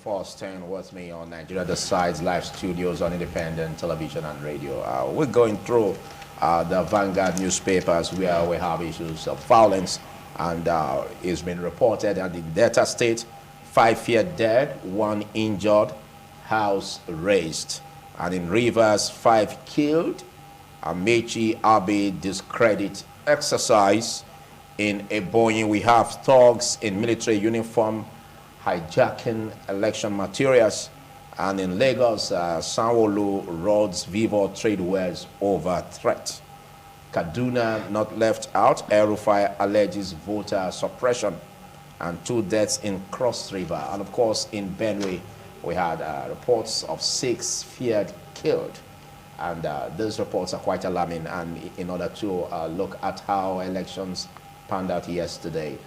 first turn with me on Nigeria Decides live studios on independent television and radio. We're going through the Vanguard newspapers where we have issues of violence, and it's been reported that in Delta State, 5 fear dead, 1 injured, house razed. And in Rivers, 5 killed. Amechi Abe discredit exercise. In Ebonyi, we have thugs in military uniform hijacking election materials. And in Lagos, Sanwo-Olu roads Vivo trade wares over threat. Kaduna not left out. El-Rufai alleges voter suppression. And 2 deaths in Cross River. And of course, in Benue, we had reports of 6 feared killed. And those reports are quite alarming. And in order to look at how elections panned out yesterday,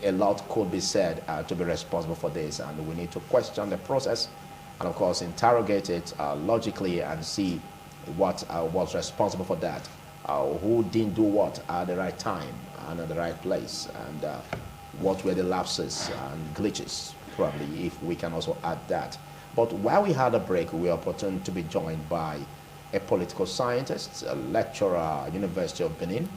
a lot could be said to be responsible for this. And we need to question the process and, of course, interrogate it logically and see what was responsible for that. Who didn't do what at the right time and at the right place, and what were the lapses and glitches, probably, if we can also add that. But while we had a break, we were opportune to be joined by a political scientist, a lecturer at University of Benin,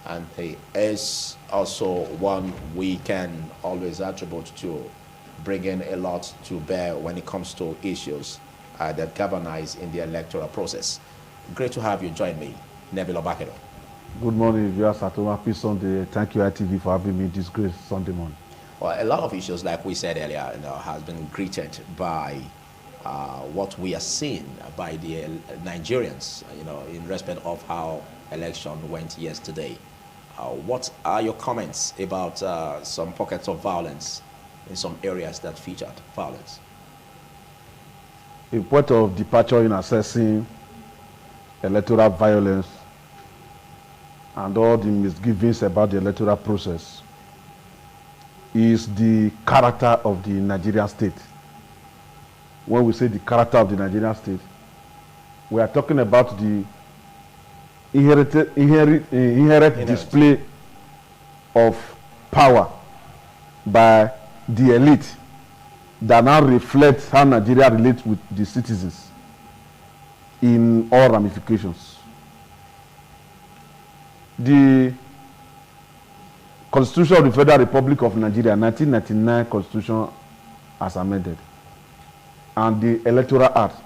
and he is also one we can always attribute to bringing a lot to bear when it comes to issues that galvanize in the electoral process. Great to have you join me, Nebilo Bakero. Good morning, viewers at home. Happy Sunday. Thank you, ITV, for having me this great Sunday morning. Well, a lot of issues, like we said earlier, has been greeted by what we are seeing by the Nigerians, in respect of how election went yesterday. What are your comments about some pockets of violence in some areas that featured violence? A point of departure in assessing electoral violence and all the misgivings about the electoral process is the character of the Nigerian state. When we say the character of the Nigerian state, we are talking about the inherent display of power by the elite that now reflects how Nigeria relates with the citizens in all ramifications. The Constitution of the Federal Republic of Nigeria, 1999 Constitution as amended, and the Electoral Act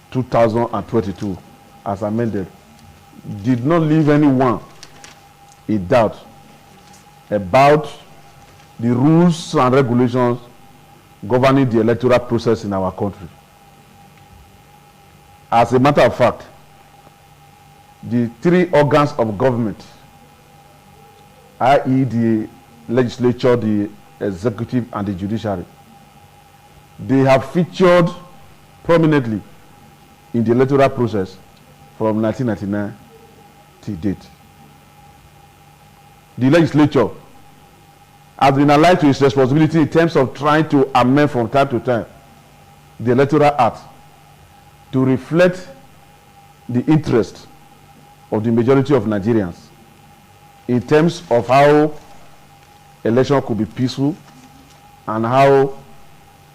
2022 as amended, did not leave anyone in doubt about the rules and regulations governing the electoral process in our country. As a matter of fact, the 3 organs of government, i.e. the legislature, the executive, and the judiciary, they have featured prominently in the electoral process from 1999 to date. The legislature has been aligned to its responsibility in terms of trying to amend from time to time the Electoral Act to reflect the interest of the majority of Nigerians in terms of how election could be peaceful and how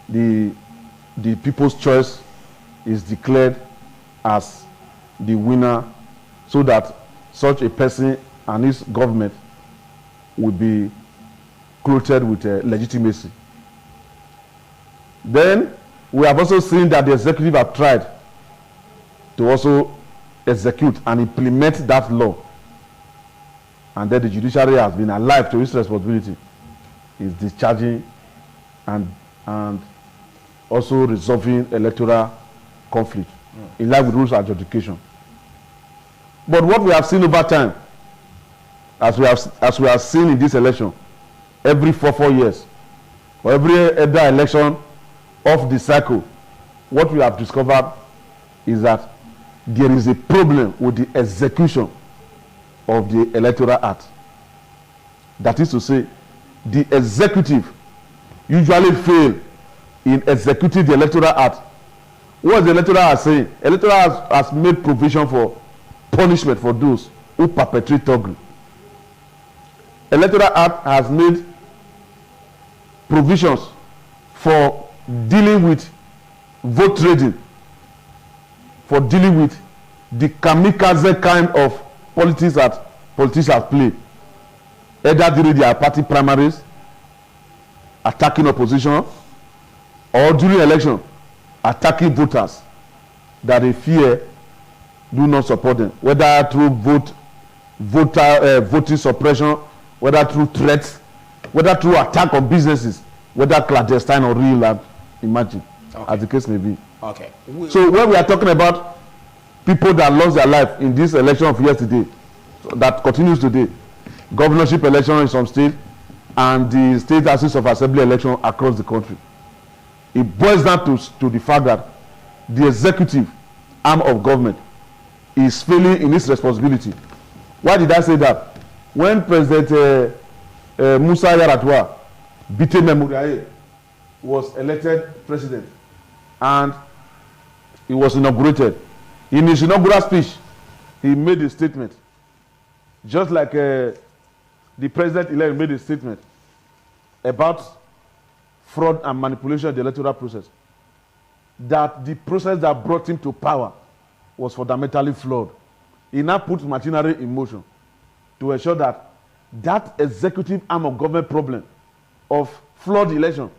the people's choice is declared as the winner, so that such a person and his government will be clothed with legitimacy. Then we have also seen that the executive have tried to also execute and implement that law, and then the judiciary has been alive to its responsibility, is discharging and also resolving electoral conflict in line with rules of adjudication. But what we have seen over time, as we have seen in this election, every 4 years, or every other election of the cycle, what we have discovered is that there is a problem with the execution of the Electoral Act. That is to say, the executive usually fail in executing the Electoral Act. What is the Electoral Act saying? Electoral Act has made provision for punishment for those who perpetrate thuggery. Electoral Act has made provisions for dealing with vote trading, for dealing with the kamikaze kind of politics that politicians play, either during their party primaries, attacking opposition, or during election, attacking voters that they fear do not support them, whether through voting suppression, whether through threats, whether through attack on businesses, whether clandestine or real land, imagine, as the case may be. Okay. So when we are talking about people that lost their life in this election of yesterday, that continues today, governorship election in some states, and the state houses of assembly election across the country, it boils down to the fact that the executive arm of government is failing in its responsibility. Why did I say that? When President Musa Yar'Adua Bite Memoriae was elected president and he was inaugurated, in his inaugural speech, he made a statement, just like the president-elect made a statement about fraud and manipulation of the electoral process, that the process that brought him to power was fundamentally flawed. He now put machinery in motion to ensure that that executive arm of government problem of flawed election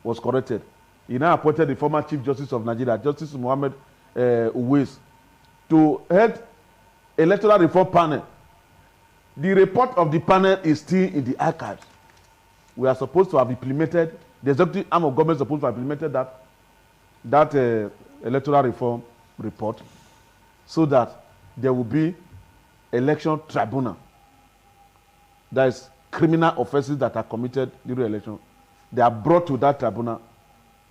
was corrected. He now appointed the former Chief Justice of Nigeria, Justice Muhammad Uwais, to head electoral reform panel. The report of the panel is still in the archives. We are supposed to have implemented, the executive arm of government is supposed to have implemented that electoral reform report, so that there will be election tribunal. That is, criminal offenses that are committed during election, they are brought to that tribunal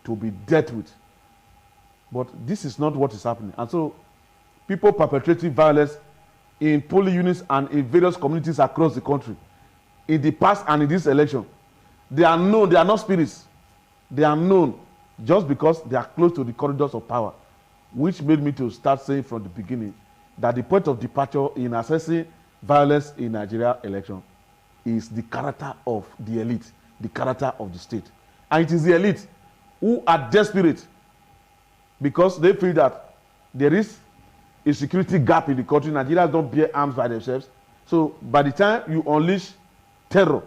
to be dealt with. But this is not what is happening. And so people perpetrating violence in polling units and in various communities across the country, in the past and in this election, they are known, they are not spirits. They are known just because they are close to the corridors of power, which made me to start saying from the beginning that the point of departure in assessing violence in Nigeria election is the character of the elite, the character of the state. And it is the elite who are desperate because they feel that there is a security gap in the country. Nigerians don't bear arms by themselves. So by the time you unleash terror,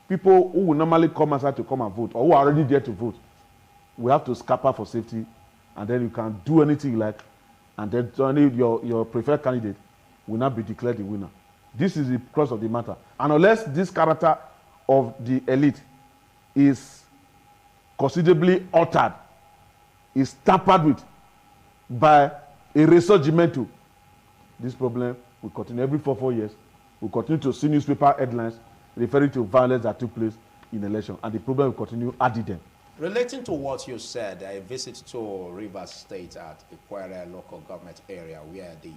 people who will normally come outside to come and vote, or who are already there to vote, we have to scamper for safety, and then you can do anything you like, and then only your preferred candidate will not be declared the winner. This is the crux of the matter. And unless this character of the elite is considerably altered, is tampered with by a resurgimento, this problem will continue. Every 4 years, we'll continue to see newspaper headlines referring to violence that took place in election, and the problem will continue ad them. Relating to what you said, a visit to Rivers State at Ikwere local government area where the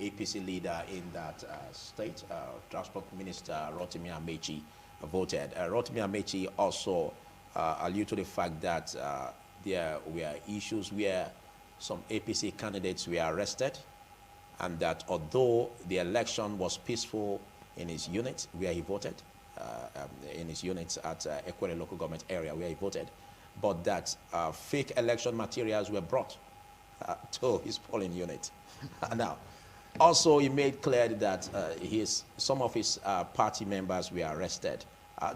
APC leader in that state, Transport Minister Rotimi Amechi, voted. Rotimi Amechi also alluded to the fact that there were issues where some APC candidates were arrested, and that although the election was peaceful in his unit where he voted, in his units at Ikwere local government area where he voted, but that fake election materials were brought to his polling unit. Now, also he made clear that some of his party members were arrested.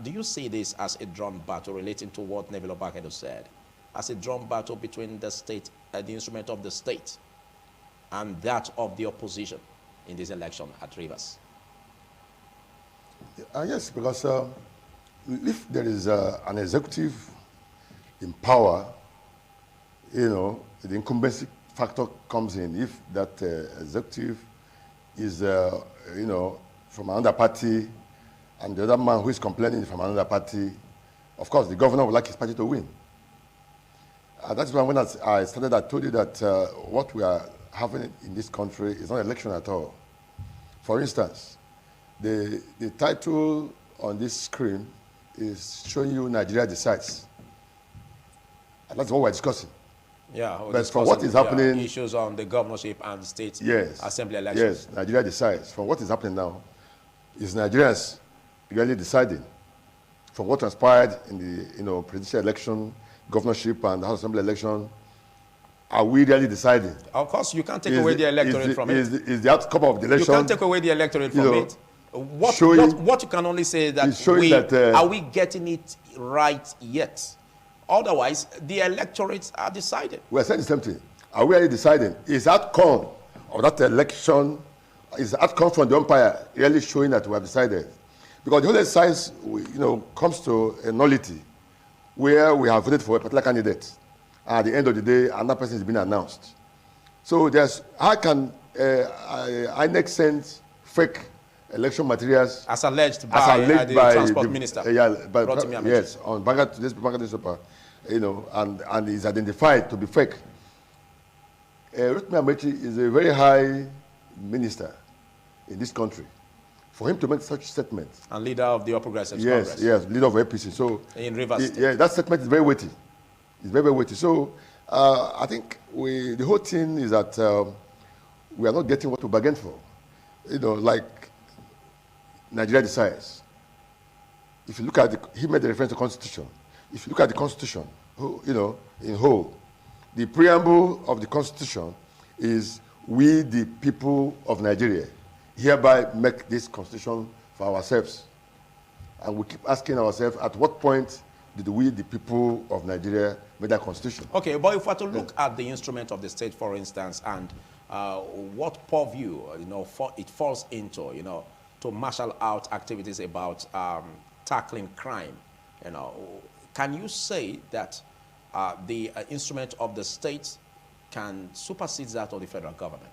Do you see this as a drawn battle, relating to what Neville Obakedo said, as a drawn battle between the state, the instrument of the state, and that of the opposition in this election at Rivers? Yes, because if there is an executive in power, the incumbency factor comes in. If that executive is, from another party, and the other man who is complaining from another party, of course, the governor would like his party to win. That's why when I started, I told you that what we are having in this country is not an election at all. For instance, the title on this screen is showing you Nigeria decides. And that's what we're discussing. Yeah, but from what is happening, issues on the governorship and state assembly elections. Yes, Nigeria decides. From what is happening now, is Nigerians really deciding. From what transpired in the presidential election governorship and House Assembly election, are we really deciding? Of course, you can't take away the electorate from it. Is the outcome of the election? You can't take away the electorate from it. What you can only say is that are we getting it right yet? Otherwise, the electorates are decided. We're saying the same thing. Are we really deciding? Is the outcome of that election, is the outcome from the umpire really showing that we have decided? Because the whole exercise, comes to a nullity where we have voted for a particular candidate. At the end of the day, another person is being announced. So how can INEC send fake election materials as alleged by the transport minister? Yes, on this Banga newspaper, and is identified to be fake. Rotimi Amechi is a very high minister in this country. For him to make such statements. And leader of the All Progressives Congress. Yes, leader of APC. So in Rivers State. That statement is very weighty. It's very, very weighty. So I think the whole thing is that we are not getting what we bargained for. Like Nigeria decides. If you look at he made the reference to Constitution. If you look at the Constitution, in whole, the preamble of the Constitution is we, the people of Nigeria, hereby make this Constitution for ourselves. And we keep asking ourselves, at what point did we, the people of Nigeria, make that Constitution? Okay, but if we were to look at the instrument of the state, for instance, and what purview, it falls into, to marshal out activities about tackling crime, can you say that the instrument of the state can supersede that of the federal government?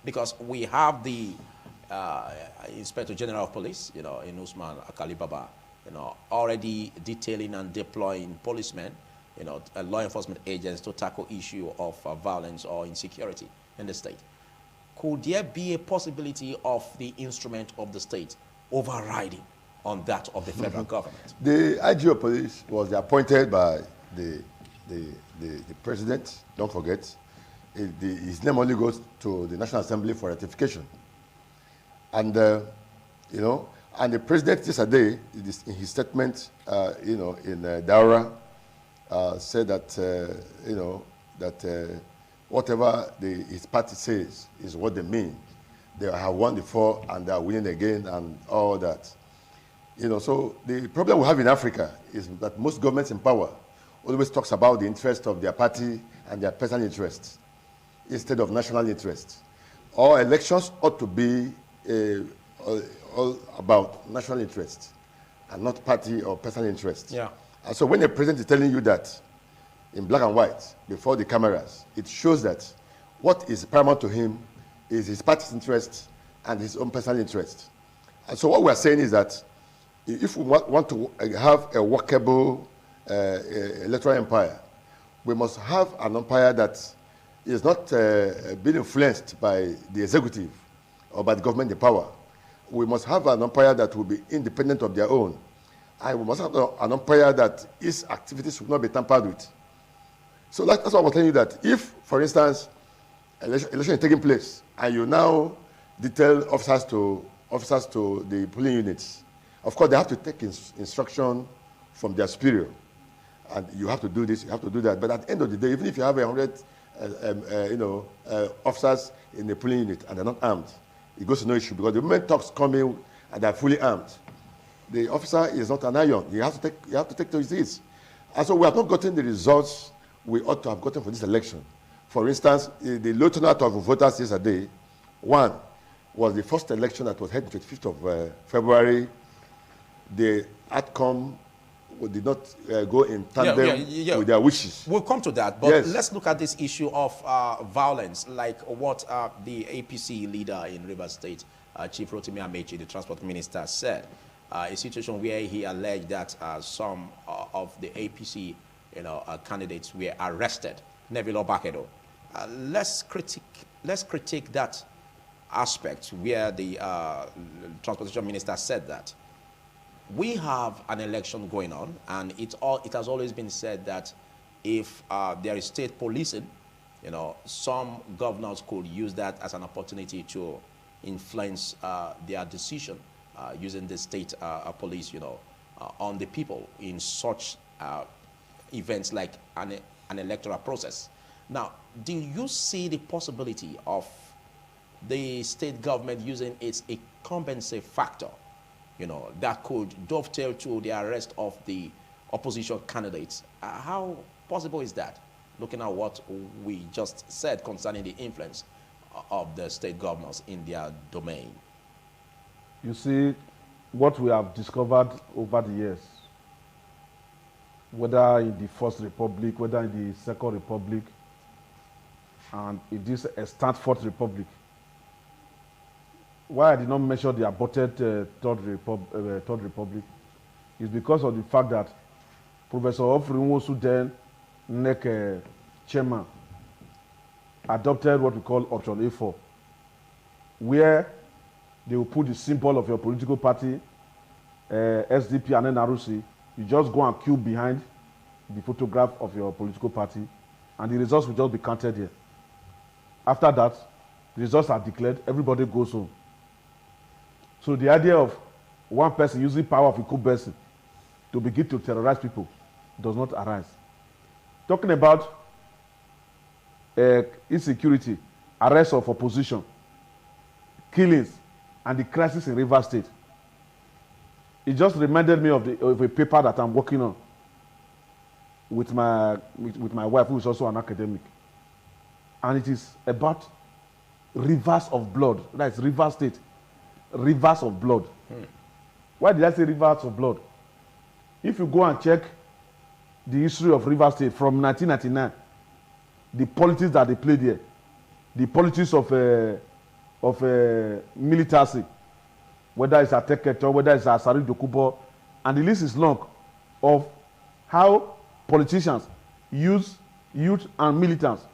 Because we have the Inspector General of Police, in Usman Akalibaba, already detailing and deploying policemen, law enforcement agents to tackle issue of violence or insecurity in the state. Could there be a possibility of the instrument of the state overriding on that of the federal government? The IG of police was appointed by the president, don't forget. His name only goes to the National Assembly for ratification. And, and the president yesterday, in his statement, in Daura, said that, that whatever his party says is what they mean. They have won before and they are winning again and all that. So the problem we have in Africa is that most governments in power always talks about the interest of their party and their personal interests instead of national interests. All elections ought to be all about national interests and not party or personal interests. Yeah. And so when the president is telling you that in black and white before the cameras, it shows that what is paramount to him is his party's interest and his own personal interest. And so what we are saying is that if we want to have a workable electoral empire, we must have an empire that is not being influenced by the executive or by the government in power. We must have an umpire that will be independent of their own. And we must have an umpire that its activities will not be tampered with. So that's what I was telling you, that if, for instance, election is taking place and you now detail officers to the polling units, of course they have to take instruction from their superior. And you have to do this, you have to do that. But at the end of the day, even if you have 100 officers in the polling unit and they're not armed, it goes to no issue, because the moment talks come in and they're fully armed, the officer is not an iron. You have to take to his. And so we have not gotten the results we ought to have gotten for this election. For instance, the low turnout of voters yesterday, one, was the first election that was held on the 25th of February. The outcome did not go in tandem with their wishes. We'll come to that, but let's look at this issue of violence, like what the APC leader in Rivers State, Chief Rotimi Amechi, the transport minister, said. A situation where he alleged that some of the APC candidates were arrested. Neville Obakedo. Let's critique that aspect where the transportation minister said that. We have an election going on, and it has always been said that if there is state policing, some governors could use that as an opportunity to influence their decision using the state police, on the people in such events like an electoral process. Now, do you see the possibility of the state government using its incumbency factor, that could dovetail to the arrest of the opposition candidates? How possible is that, looking at what we just said concerning the influence of the state governors in their domain? You see, what we have discovered over the years, whether in the First Republic, whether in the Second Republic, and in this extant Fourth Republic, why I did not mention the aborted Third Republic is because of the fact that Professor Ofrinwosu then, NEC chairman, adopted what we call option A4, where they will put the symbol of your political party, SDP and NRC. You just go and queue behind the photograph of your political party, and the results will just be counted here. After that, the results are declared, everybody goes home. So the idea of one person using power of incumbency to begin to terrorize people does not arise. Talking about insecurity, arrest of opposition, killings, and the crisis in Rivers State, it just reminded me of a paper that I'm working on with my wife, who is also an academic. And it is about rivers of blood. That's Rivers State. Rivers of blood. Why did I say rivers of blood? If you go and check the history of Rivers State from 1999, the politics that they played here, the politics of militancy, whether it's Ateketo, whether it's Asari Dokubo, and the list is long of how politicians use youth and militants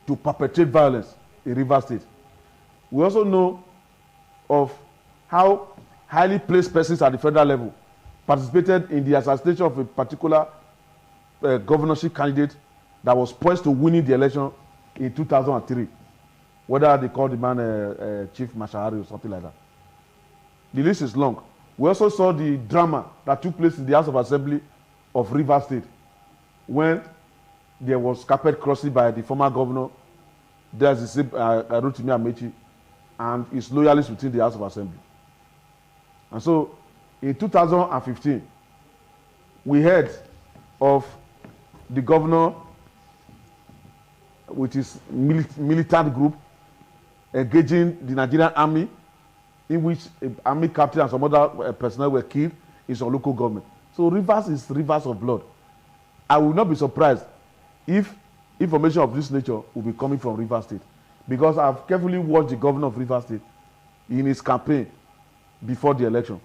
to perpetrate violence in Rivers State. We also know of how highly placed persons at the federal level participated in the assassination of a particular governorship candidate that was poised to winning the election in 2003. Whether they called the man Chief Mashahari or something like that. The list is long. We also saw the drama that took place in the House of Assembly of Rivers State when there was carpet crossing by the former governor, there's the same Rotimi Amechi, and his loyalists within the House of Assembly. And so, in 2015, we heard of the governor with his militant group engaging the Nigerian army, in which army captain and some other personnel were killed in some local government. So Rivers is rivers of blood. I will not be surprised if information of this nature will be coming from Rivers State, because I've carefully watched the governor of Rivers State in his campaign before the election.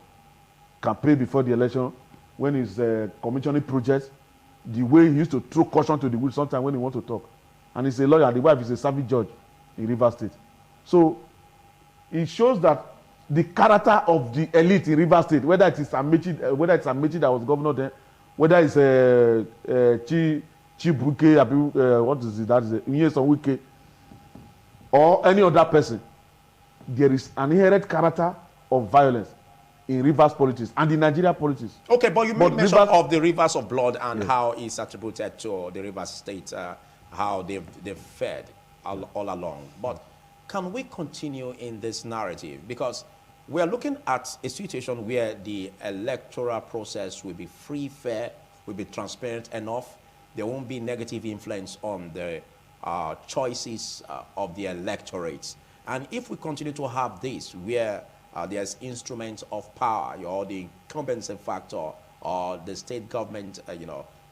When he's commissioning projects, the way he used to throw caution to the wind sometimes when he wants to talk. And he's a lawyer, and the wife is a service judge in Rivers State. So it shows that the character of the elite in Rivers State, whether it is Amechi that was governor then, whether it's Chibuke, what is it? That is Nyesom Wike, or any other person, there is an inherent character of violence in Rivers politics and in Nigeria politics. Okay, but you made mention of the rivers of blood and how it's attributed to the Rivers State, how they've fared all along. But can we continue in this narrative? Because we are looking at a situation where the electoral process will be free, fair, will be transparent enough. There won't be negative influence on the choices of the electorates. And if we continue to have this, where there's instruments of power, or the incumbency factor, or the state government,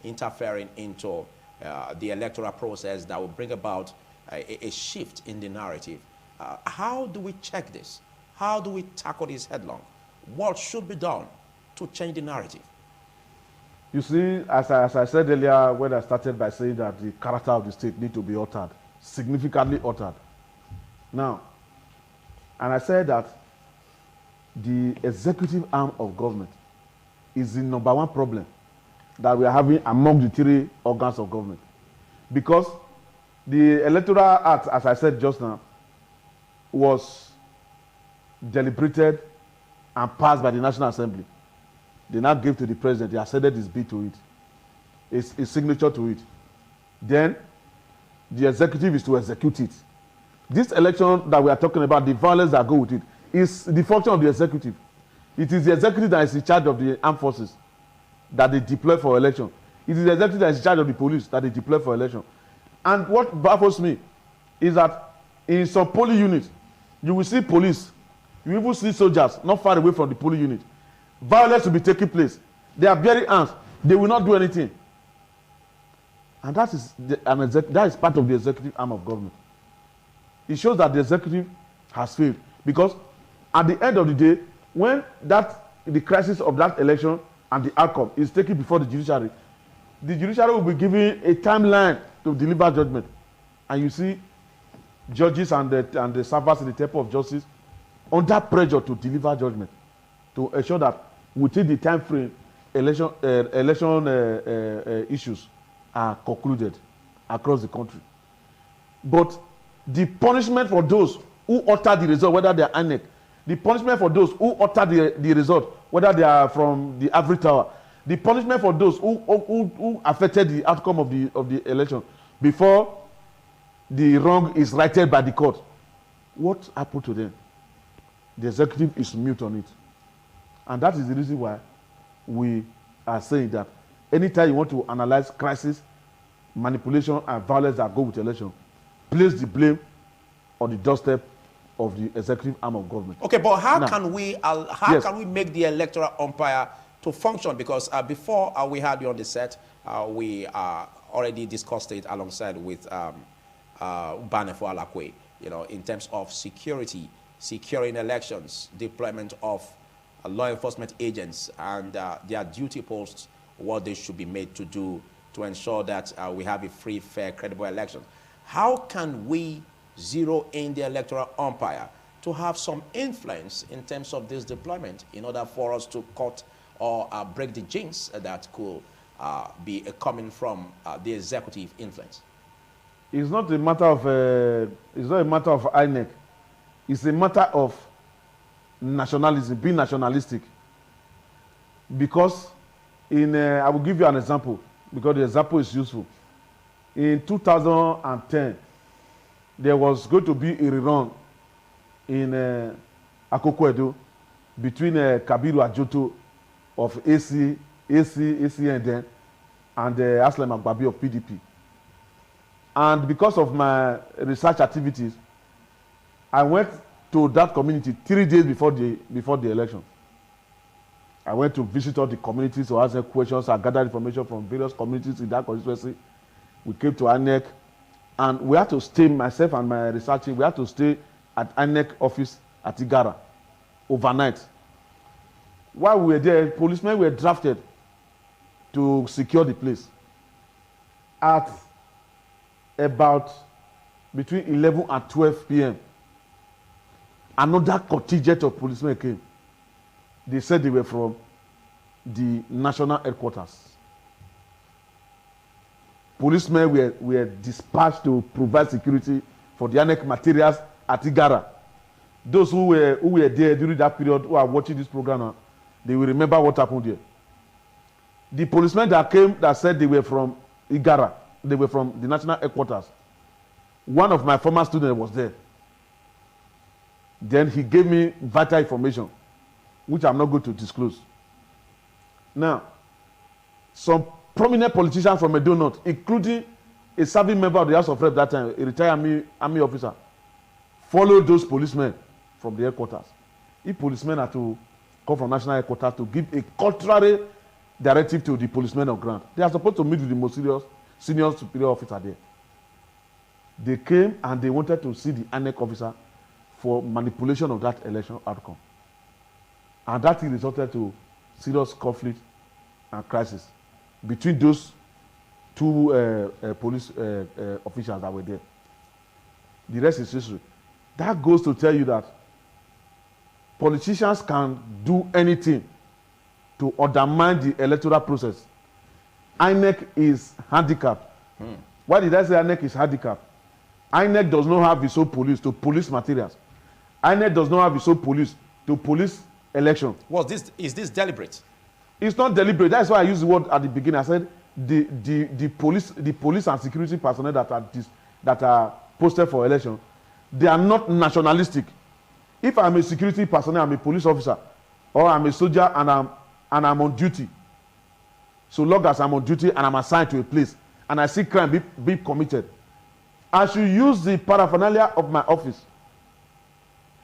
interfering into the electoral process that will bring about a shift in the narrative. How do we check this? How do we tackle this headlong? What should be done to change the narrative? You see, as I said earlier, when I started by saying that the character of the state need to be altered, significantly altered. Now, and I said that the executive arm of government is the number one problem that we are having among the three organs of government. Because the Electoral Act, as I said just now, was deliberated and passed by the National Assembly. They now gave to the president, he acceded his bid to it. a signature to it. Then the executive is to execute it. This election that we are talking about, the violence that go with it, is the function of the executive. It is the executive that is in charge of the armed forces that they deploy for election. It is the executive that is in charge of the police that they deploy for election. And what baffles me is that in some polling units, you will see police, you even see soldiers not far away from the polling unit. Violence will be taking place. They are bearing arms. They will not do anything. And that is part of the executive arm of government. It shows that the executive has failed. Because at the end of the day, when the crisis of that election and the outcome is taken before the judiciary will be given a timeline to deliver judgment. And you see judges and the servers in the temple of justice under pressure to deliver judgment, to ensure that within the time frame, election issues are concluded across the country. But the punishment for those who alter the result, whether they are INEC, the punishment for those who alter the result, whether they are from the Ivory Tower, the punishment for those who affected the outcome of the election before the wrong is righted by the court. What happened to them? The executive is mute on it. And that is the reason why we are saying that anytime you want to analyze crisis, manipulation, and violence that go with election, place the blame on the doorstep of the executive arm of government. Okay, but how can we make the electoral umpire to function? Because before we had you on the set, we already discussed it alongside with Banefo Alakwe, in terms of security, securing elections, deployment of law enforcement agents and their duty posts, what they should be made to do to ensure that we have a free, fair, credible election. How can we zero in the electoral umpire to have some influence in terms of this deployment in order for us to cut or break the jinx that could be coming from the executive influence? It's not a matter of INEC. It's a matter of nationalism, being nationalistic. Because I will give you an example, because the example is useful. In 2010, there was going to be a rerun in Akoko Edo between Kabiru Ajoto of ACN and Aslam Agbabi of PDP. And because of my research activities, I went to that community 3 days before the election. I went to visit all the communities to ask them questions. I gathered information from various communities in that constituency. We came to INEC, and we had to stay, myself and my research team, we had to stay at INEC office at Igara overnight. While we were there, policemen were drafted to secure the place. At about between 11 and 12 p.m., another contingent of policemen came. They said they were from the national headquarters. Policemen were dispatched to provide security for the INEC materials at Igara. Those who were there during that period, who are watching this program now, they will remember what happened there. The policemen that came that said they were from Igara, they were from the national headquarters. One of my former students was there. Then he gave me vital information, which I'm not going to disclose. Now, some prominent politicians from Edo North, including a serving member of the House of Rep that time, a retired army officer, followed those policemen from the headquarters. If policemen are to come from national headquarters to give a contrary directive to the policemen on ground, they are supposed to meet with the most senior superior officer there. They came and they wanted to see the INEC officer for manipulation of that election outcome. And that resulted to serious conflict and crisis between those two police officials that were there. The rest is history. That goes to tell you that politicians can do anything to undermine the electoral process. INEC is handicapped. Why did I say INEC is handicapped? INEC does not have its own police to police materials. INEC does not have its own police to police election. Is this deliberate? It's not deliberate. That's why I used the word at the beginning. I said the police and security personnel that are posted for election, they are not nationalistic. If I'm a security personnel, I'm a police officer, or I'm a soldier and I'm on duty, so long as I'm on duty and I'm assigned to a place and I see crime be committed, I should use the paraphernalia of my office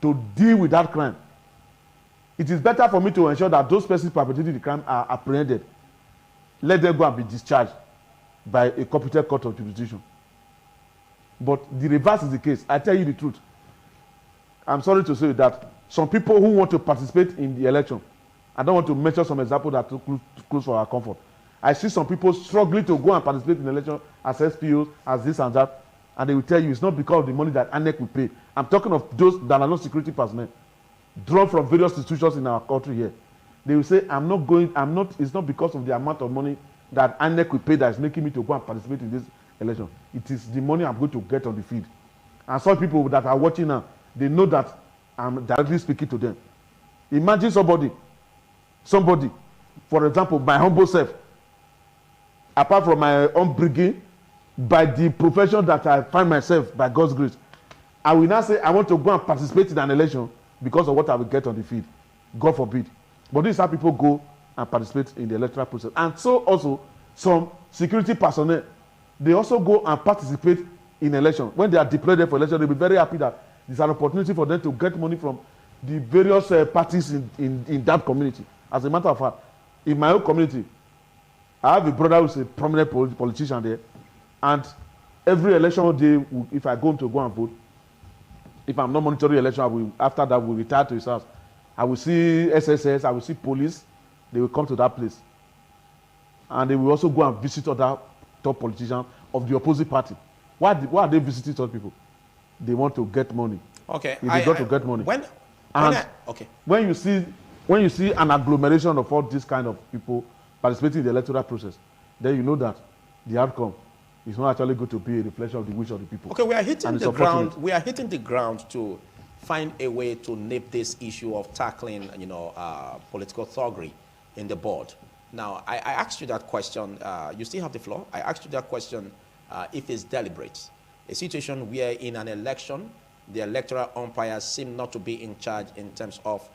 to deal with that crime. It is better for me to ensure that those persons perpetrating the crime are apprehended. Let them go and be discharged by a competent court of jurisdiction. But the reverse is the case. I tell you the truth. I'm sorry to say that some people who want to participate in the election, I don't want to mention some examples that are too close for our comfort. I see some people struggling to go and participate in the election as SPOs, as this and that, and they will tell you it's not because of the money that INEC will pay. I'm talking of those that are not security personnel, drawn from various institutions in our country here. They will say, it's not because of the amount of money that INEC will pay that is making me to go and participate in this election. It is the money I'm going to get on the field. And some people that are watching now, they know that I'm directly speaking to them. Imagine somebody, for example, my humble self, apart from my own bringing, by the profession that I find myself, by God's grace, I will now say I want to go and participate in an election because of what I will get on the field. God forbid. But this is how people go and participate in the electoral process. And so also, some security personnel, they also go and participate in election. When they are deployed there for election, they'll be very happy that there's an opportunity for them to get money from the various parties in that community. As a matter of fact, in my own community, I have a brother who's a prominent politician there, and every election day, if I go home to go and vote, if I'm not monitoring election, after that, we'll retire to his house. I will see SSS, I will see police, they will come to that place. And they will also go and visit other top politicians of the opposite party. Why are they visiting such people? They want to get money. Okay. They want to get money. When you see an agglomeration of all these kind of people participating in the electoral process, then you know that the outcome is not actually going to be a reflection of the wish of the people. Okay, we are hitting the ground. We are hitting the ground to find a way to nip this issue of tackling, political thuggery in the board. Now, I asked you that question. You still have the floor. I asked you that question if it's deliberate. A situation where in an election, the electoral umpires seem not to be in charge in terms of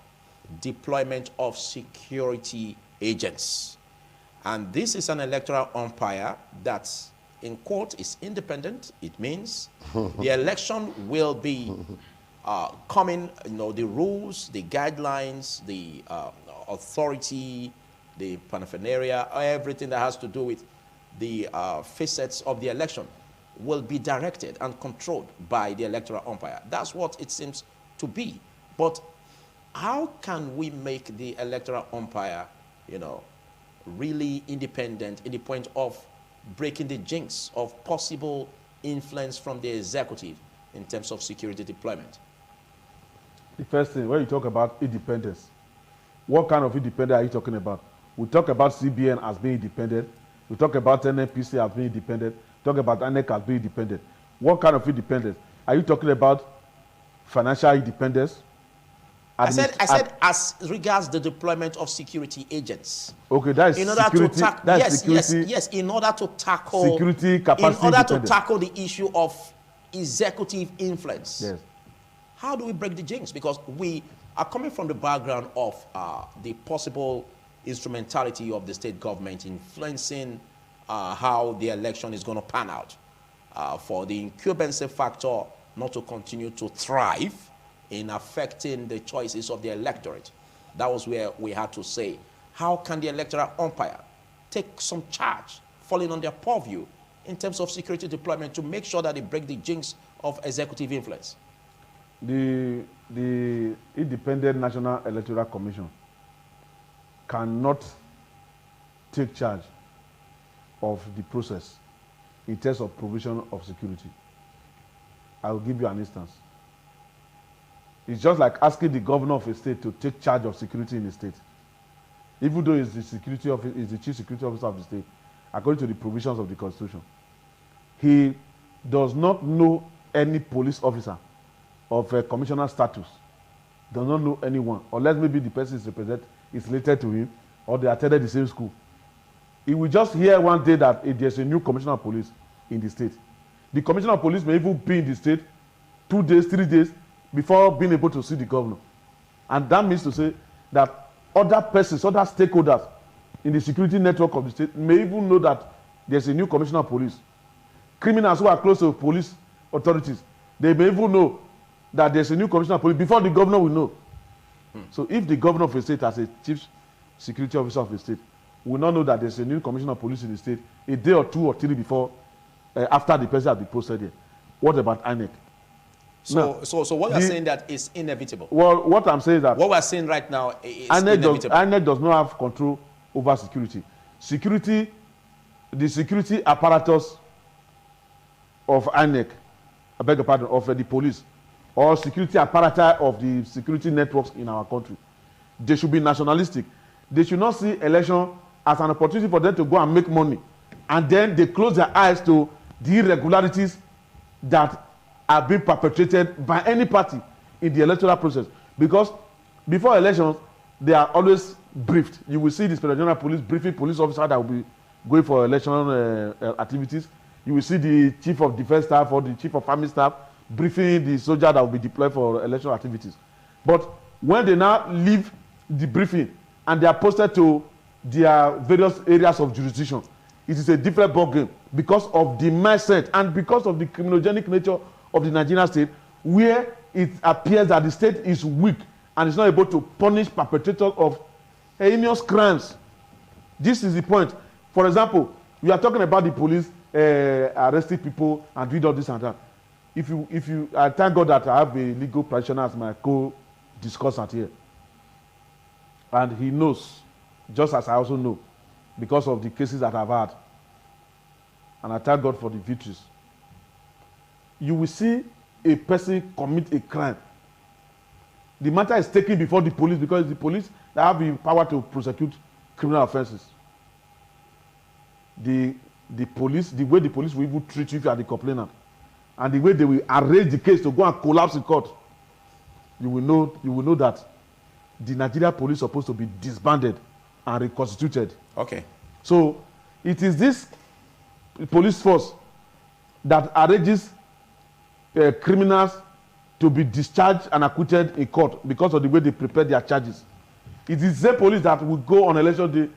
deployment of security agents. And this is an electoral umpire that, in quote, is independent. It means the election will be coming, the rules, the guidelines, the authority, the paraphernalia, everything that has to do with the facets of the election will be directed and controlled by the electoral umpire. That's what it seems to be. But how can we make the electoral umpire, really independent in the point of breaking the jinx of possible influence from the executive in terms of security deployment? The first thing, when you talk about independence, what kind of independence are you talking about? We talk about CBN as being independent. We talk about NNPC as being independent. We talk about INEC as being independent. What kind of independence? Are you talking about financial independence? I said as regards the deployment of security agents. Okay, that is in order security. Yes, in order to tackle security capacity. In order to tackle the issue of executive influence. Yes. How do we break the jinx? Because we are coming from the background of the possible instrumentality of the state government influencing how the election is going to pan out, for the incumbency factor not to continue to thrive in affecting the choices of the electorate. That was where we had to say, how can the electoral umpire take some charge, falling on their purview in terms of security deployment to make sure that they break the jinx of executive influence? The Independent National Electoral Commission cannot take charge of the process in terms of provision of security. I will give you an instance. It's just like asking the governor of a state to take charge of security in the state. Even though he's the chief security officer of the state, according to the provisions of the Constitution, he does not know any police officer of a commissioner status, does not know anyone, unless maybe the person is related to him, or they attended the same school. He will just hear one day that there's a new commissioner of police in the state. The commissioner of police may even be in the state 2 days, 3 days before being able to see the governor. And that means to say that other persons, other stakeholders in the security network of the state may even know that there's a new commissioner of police. Criminals who are close to police authorities, they may even know that there's a new commissioner of police before the governor will know. So if the governor of a state as a chief security officer of the state will not know that there's a new commissioner of police in the state a day or 2 or 3 before, after the person has been posted here, what about INEC? So what you're saying that is inevitable? Well, what I'm saying is that what we're saying right now is inevitable. INEC does not have control over security. The security apparatus of INEC, I beg your pardon, of the police, or security apparatus of the security networks in our country, they should be nationalistic. They should not see election as an opportunity for them to go and make money, and then they close their eyes to the irregularities that are being perpetrated by any party in the electoral process. Because before elections, they are always briefed. You will see the Inspector General Police briefing police officer that will be going for election activities. You will see the Chief of Defense Staff or the Chief of Army Staff briefing the soldier that will be deployed for election activities. But when they now leave the briefing and they are posted to their various areas of jurisdiction, it is a different ballgame because of the mindset and because of the criminogenic nature of the Nigerian state, where it appears that the state is weak and is not able to punish perpetrators of heinous crimes. This is the point. For example, we are talking about the police arresting people and doing all this and that. I thank God that I have a legal practitioner as my co-discussant here, and he knows, just as I also know, because of the cases that I've had, and I thank God for the victories. You will see a person commit a crime. The matter is taken before the police because it's the police that have the power to prosecute criminal offenses. The police, the way the police will even treat you if you are the complainant, and the way they will arrange the case to go and collapse in court, you will know that the Nigeria police is supposed to be disbanded and reconstituted. Okay. So it is this police force that arranges criminals to be discharged and acquitted in court because of the way they prepare their charges. It is the same police that will go on election day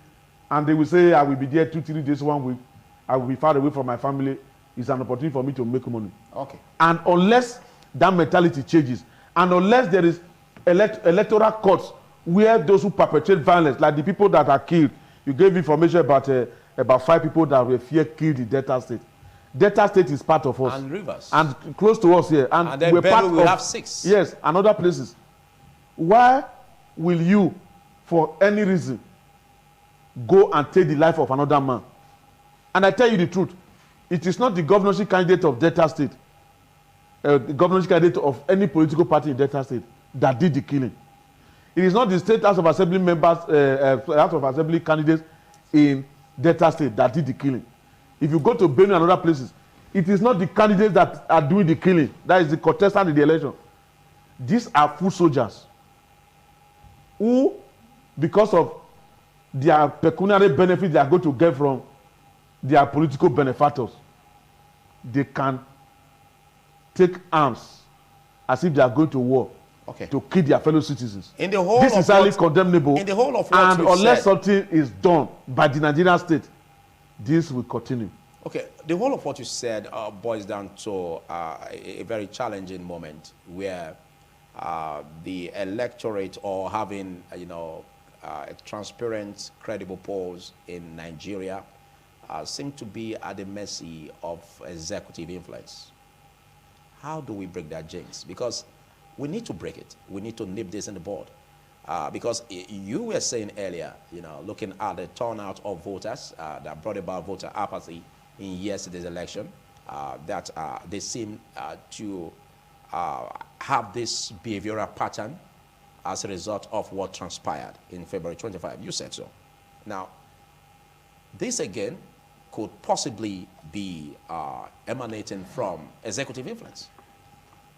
and they will say, I will be there 2-3 days, 1 week. I will be far away from my family. It's an opportunity for me to make money. Okay. And unless that mentality changes, and unless there is electoral courts where those who perpetrate violence, like the people that are killed, you gave information about 5 people that were killed in Delta State. Delta State is part of us. And Rivers. And close to us here. And then we're part we will of, have 6. Yes, and other places. Why will you, for any reason, go and take the life of another man? And I tell you the truth, it is not the governorship candidate of Delta State, the governorship candidate of any political party in Delta State that did the killing. It is not the State House of Assembly members, House of Assembly candidates in Delta State that did the killing. If you go to Benue and other places, it is not the candidates that are doing the killing. That is the contestant in the election. These are foot soldiers who, because of their pecuniary benefits they are going to get from their political benefactors, they can take arms as if they are going to war to kill their fellow citizens. In the whole this is highly condemnable. In the whole of what and unless said, something is done by the Nigerian state, this will continue. Okay, the whole of what you said boils down to a very challenging moment where the electorate, or having a transparent, credible polls in Nigeria, seem to be at the mercy of executive influence. How do we break that jinx? Because we need to break it. We need to nip this in the bud. Because you were saying earlier, looking at the turnout of voters that brought about voter apathy in yesterday's election, that they seem to have this behavioral pattern as a result of what transpired in February 25. You said so. Now, this again could possibly be emanating from executive influence.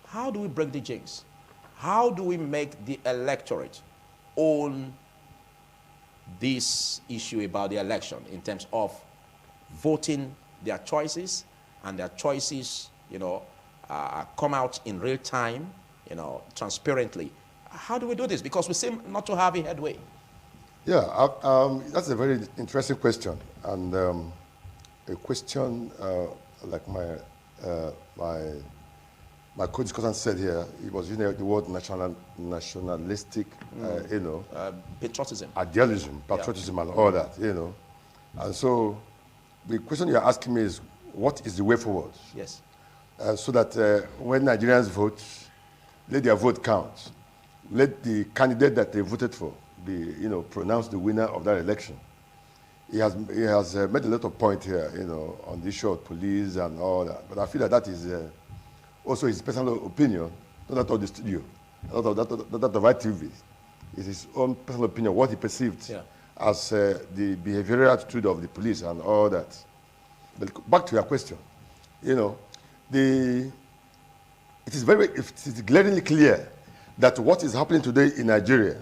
How do we break the jinx? How do we make the electorate own this issue about the election in terms of voting their choices, and their choices, come out in real time, transparently. How do we do this? Because we seem not to have a headway. Yeah, that's a very interesting question, and a question like my co-discussant said here. He was using the word nationalistic, Patriotism. Idealism, patriotism, and all that, And so, the question you're asking me is, what is the way forward? Yes. So that when Nigerians vote, let their vote count. Let the candidate that they voted for be, pronounced the winner of that election. He has made a lot of point here, on the issue of police and all that. But I feel that is also his personal opinion, not that of the studio, not that of ITV. It's his own personal opinion, what he perceived as the behavioral attitude of the police and all that. But back to your question, it is glaringly clear that what is happening today in Nigeria,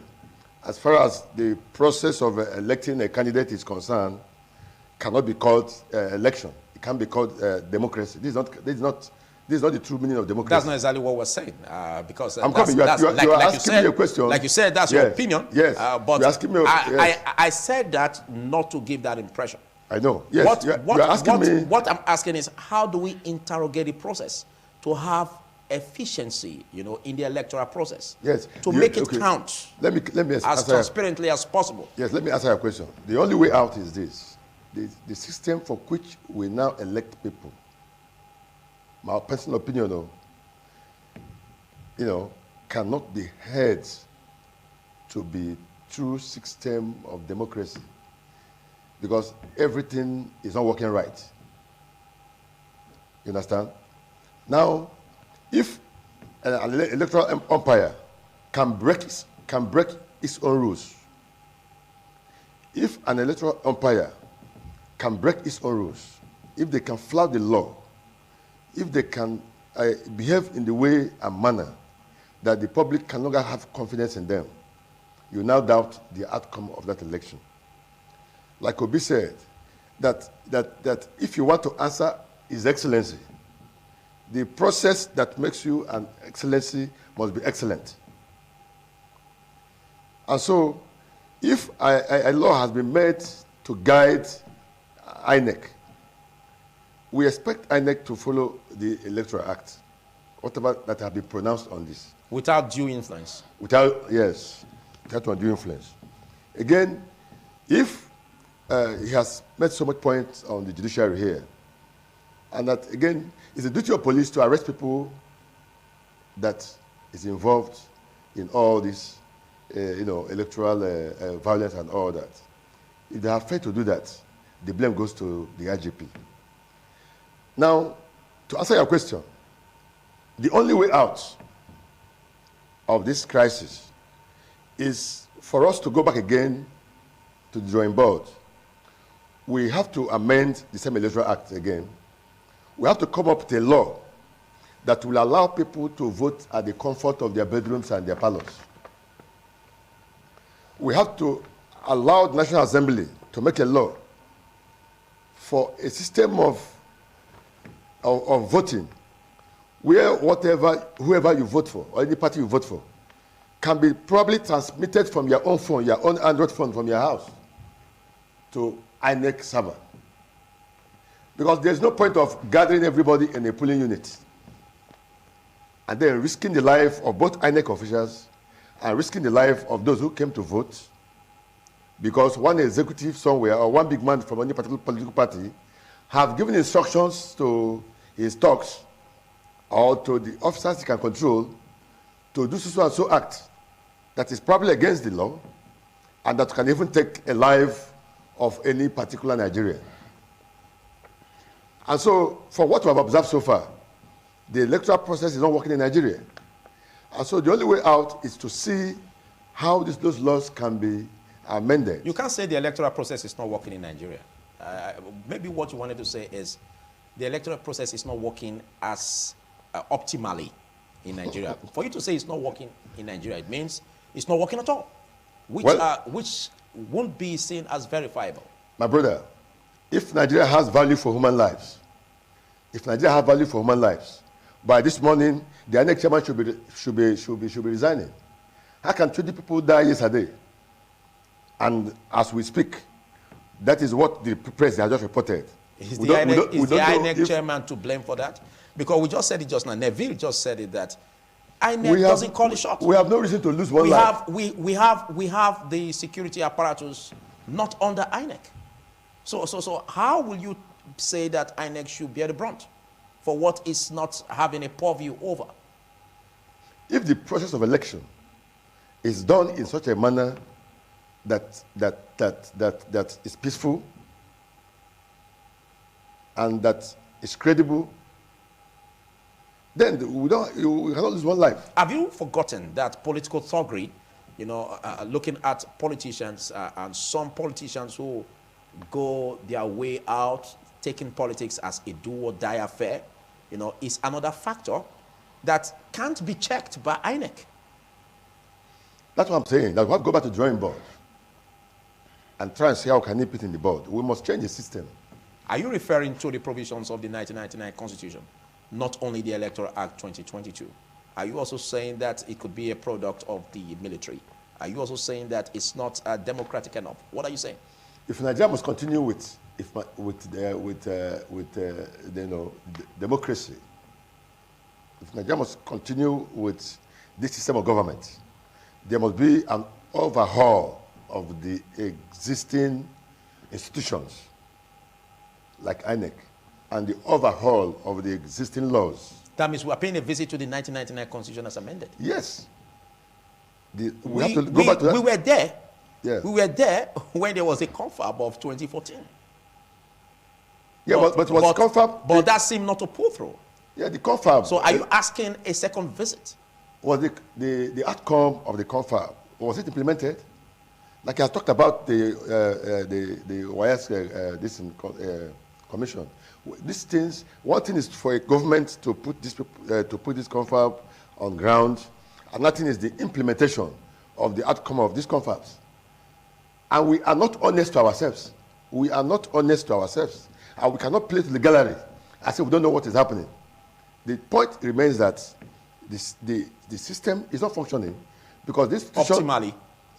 as far as the process of electing a candidate is concerned, cannot be called election. It can be called democracy. This is not the true meaning of democracy. That's not exactly what we're saying, because I'm coming. You're asking me a question. Like you said, that's your opinion. Yes. But you're asking me. I said that not to give that impression. I know. Yes. You're asking me. What I'm asking is, how do we interrogate the process to have efficiency, in the electoral process? Yes. To make it count. Let me as transparently as possible. Yes. Let me answer your question. The only way out is this: the system for which we now elect people. My personal opinion, cannot be held to be true system of democracy, because everything is not working right. You understand? Now, if an electoral umpire can break its own rules, if an electoral umpire can break its own rules, if they can flout the law, if they can behave in the way and manner that the public can no longer have confidence in them, you now doubt the outcome of that election. Like Obi said, that if you want to answer His Excellency, the process that makes you an excellency must be excellent. And so, if a law has been made to guide INEC, we expect INEC to follow the Electoral Act, whatever that have been pronounced on this. Without due influence. Without undue influence. Again, if he has made so much point on the judiciary here, and that, again, it's the duty of police to arrest people that is involved in all this, electoral violence and all that. If they have failed to do that, the blame goes to the IGP. Now, to answer your question, the only way out of this crisis is for us to go back again to the drawing board. We have to amend the same Electoral Act again. We have to come up with a law that will allow people to vote at the comfort of their bedrooms and their parlors. We have to allow the National Assembly to make a law for a system of voting where whoever you vote for, or any party you vote for, can be probably transmitted from your own phone, your own Android phone from your house to INEC server. Because there's no point of gathering everybody in a polling unit and then risking the life of both INEC officials and risking the life of those who came to vote, because one executive somewhere or one big man from any particular political party have given instructions to his talks or to the officers he can control to do so and so act that is probably against the law and that can even take a life of any particular Nigerian. And so, for what we have observed so far, the electoral process is not working in Nigeria. And so the only way out is to see how those laws can be amended. You can't say the electoral process is not working in Nigeria. Maybe what you wanted to say is the electoral process is not working as optimally in Nigeria. For you to say it's not working in Nigeria, it means it's not working at all. Which won't be seen as verifiable. My brother, if Nigeria has value for human lives, by this morning, the INEC chairman should be resigning. How can 20 people die yesterday? And as we speak, that is what the press has just reported. Is the INEC chairman to blame for that? Because we just said it just now. Neville just said it that INEC doesn't call the shots. We have no reason to lose one life. We have the security apparatus not under INEC. So how will you say that INEC should bear the brunt for what is not having a purview over? If the process of election is done in such a manner that is peaceful and that is credible, then we cannot lose one life. Have you forgotten that political thuggery, looking at politicians and some politicians who go their way out, taking politics as a do-or-die affair, is another factor that can't be checked by INEC? That's what I'm saying. That we have to go back to the drawing board and try and see how can it fit in the board. We must change the system. Are you referring to the provisions of the 1999 Constitution, not only the Electoral Act 2022? Are you also saying that it could be a product of the military? Are you also saying that it's not democratic enough? What are you saying? If Nigeria must continue with democracy, if Nigeria must continue with this system of government, there must be an overhaul of the existing institutions like INEC and the overhaul of the existing laws. That means we are paying a visit to the 1999 Constitution as amended. Yes. We have to go back to that. We were there. Yeah. We were there when there was a confab of 2014. Yeah, but confab... But that seemed not to pull through. Yeah, the confab... So are you asking a second visit? Was the outcome of the confab, was it implemented? Like I talked about the YS commission. These things, one thing is for a government to put this confab on ground. Another thing is the implementation of the outcome of these confabs. And we are not honest to ourselves. We are not honest to ourselves. And we cannot play to the gallery as if we don't know what is happening. The point remains that the system is not functioning because this optimally.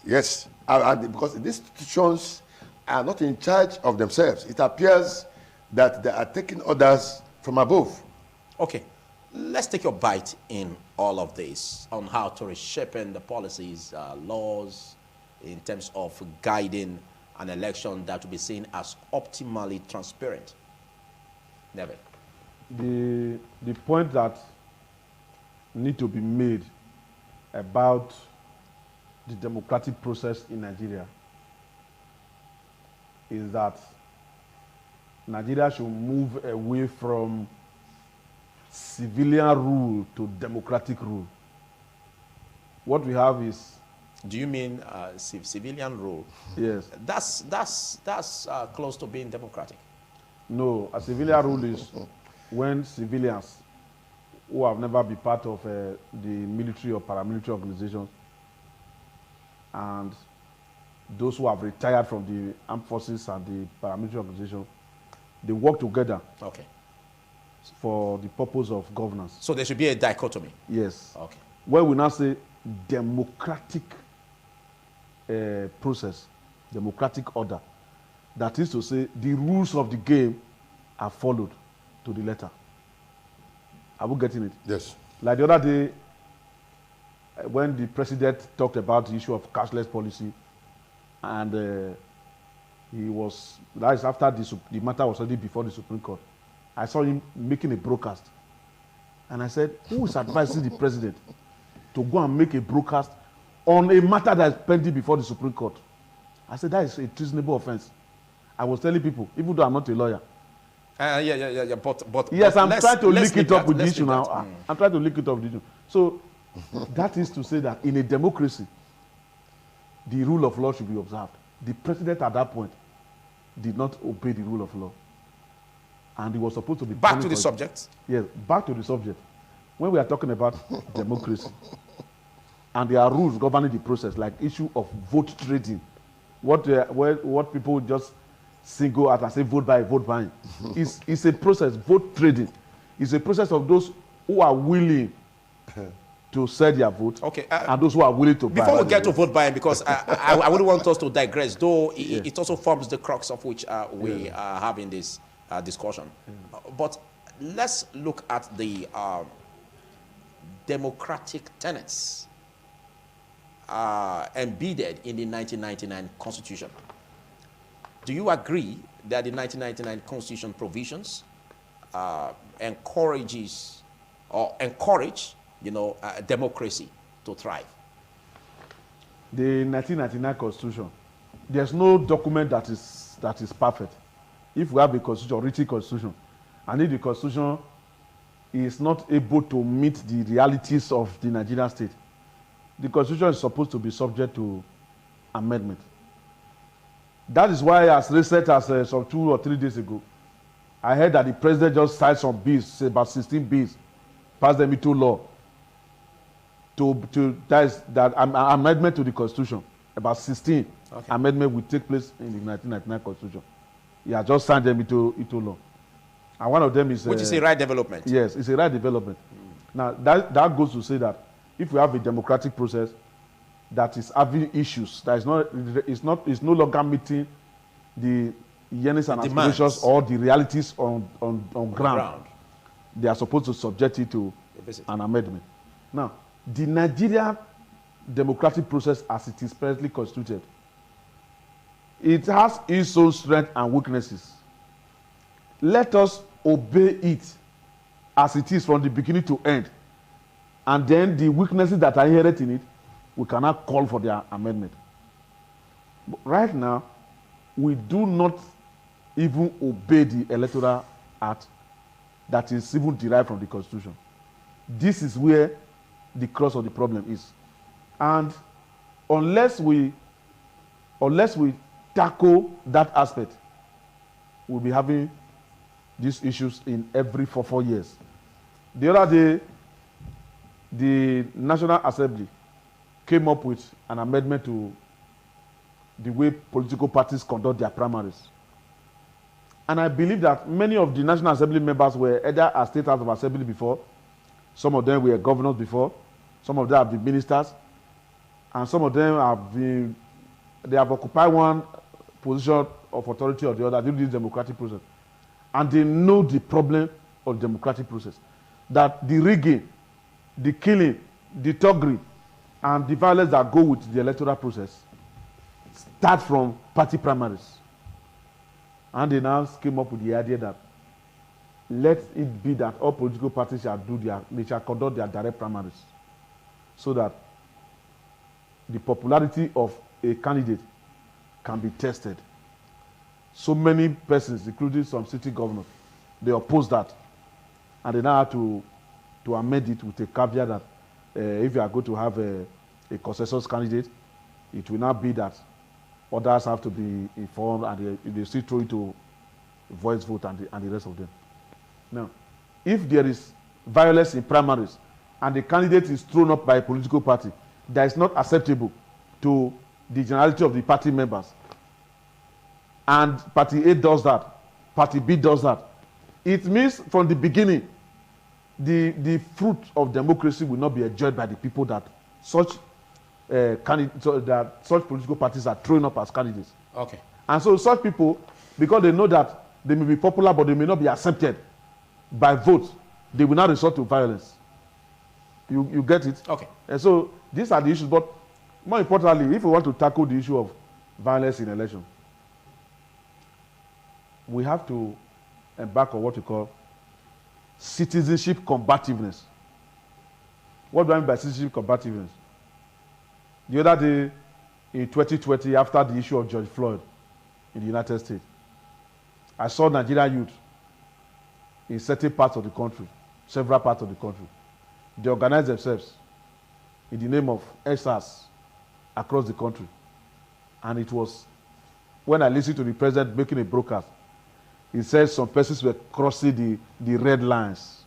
Yes, and because these institutions are not in charge of themselves. It appears that they are taking orders from above. Okay, let's take your bite in all of this on how to reshape the policies, laws, in terms of guiding an election that will be seen as optimally transparent. Never. The point that need to be made about the democratic process in Nigeria is that Nigeria should move away from civilian rule to democratic rule. What we have is... Do you mean civilian rule? Yes. That's close to being democratic. No, a civilian rule is when civilians who have never been part of the military or paramilitary organizations and those who have retired from the armed forces and the paramilitary organization, they work together. Okay. For the purpose of governance. So there should be a dichotomy? Yes. Okay. When we now say democratic process, democratic order, that is to say the rules of the game are followed to the letter. Are we getting it? Yes. Like the other day, when the president talked about the issue of cashless policy, and that is after the matter was already before the Supreme Court, I saw him making a broadcast. And I said, who is advising the president to go and make a broadcast on a matter that is pending before the Supreme Court? I said, that is a treasonable offense. I was telling people, even though I'm not a lawyer. But yes, I'm trying to link it up with the issue now. I'm trying to link it up with the issue. So that is to say that in a democracy, the rule of law should be observed. The president at that point did not obey the rule of law. And he was supposed to be... Back to the subject. Yes, back to the subject. When we are talking about democracy, and there are rules governing the process, like issue of vote trading, what people just single out and say vote buying. It's a process. Vote trading is a process of those who are willing to sell their vote, okay, and those who are willing to buy. Before we get to vote buying, because I wouldn't want us to digress, though it also forms the crux of which we are having this discussion. But let's look at the democratic tenets embedded in the 1999 Constitution. Do you agree that the 1999 Constitution provisions encourage, democracy to thrive? The 1999 Constitution, there's no document that is perfect. If we have a constitution, written constitution, and if the constitution is not able to meet the realities of the Nigerian state, the constitution is supposed to be subject to amendment. That is why, as recent as some 2 or 3 days ago, I heard that the president just signed some bills, about 16 bills, passed them into law, that amendment to the constitution. About 16 amendment will take place in the 1999 constitution. He has just signed them into law. And one of them is... Which is a right development. Yes, it's a right development. Now, that goes to say that if we have a democratic process that is having issues, that is no longer meeting the yearnings and aspirations or the realities on ground, they are supposed to subject it to an amendment. Now, the Nigerian democratic process as it is presently constituted, it has its own strengths and weaknesses. Let us obey it as it is from the beginning to end. And then the weaknesses that are inherent in it, we cannot call for their amendment. But right now, we do not even obey the Electoral Act that is even derived from the Constitution. This is where the crux of the problem is. And unless we tackle that aspect, we'll be having these issues in every 4 years. The other day, the National Assembly came up with an amendment to the way political parties conduct their primaries. And I believe that many of the National Assembly members were either as State House of Assembly before, some of them were governors before, some of them have been ministers, and some of them they have occupied one position of authority or the other during this democratic process. And they know the problem of the democratic process. That the rigging, the killing, the thuggery, and the violence that go with the electoral process start from party primaries. And they now came up with the idea that let it be that all political parties shall conduct their direct primaries, so that the popularity of a candidate can be tested. So many persons, including some city governors, they oppose that. And they now have to amend it with a caveat that if you are going to have a consensus candidate, it will not be that others have to be informed and they still throw it to voice vote and the rest of them. Now, if there is violence in primaries and the candidate is thrown up by a political party that is not acceptable to the generality of the party members, and party A does that, party B does that, it means from the beginning the fruit of democracy will not be enjoyed by the people that such political parties are throwing up as candidates. Okay. And so such people, because they know that they may be popular but they may not be accepted by vote, they will not resort to violence. You get it? Okay. And so these are the issues. But more importantly, if we want to tackle the issue of violence in election, we have to embark on what we call citizenship combativeness. What do I mean by citizenship combativeness? The other day, in 2020, after the issue of George Floyd in the United States, I saw Nigerian youth in certain parts of the country, several parts of the country. They organize themselves in the name of SARS across the country. And it was, when I listened to the president making a broadcast, he said some persons were crossing the red lines.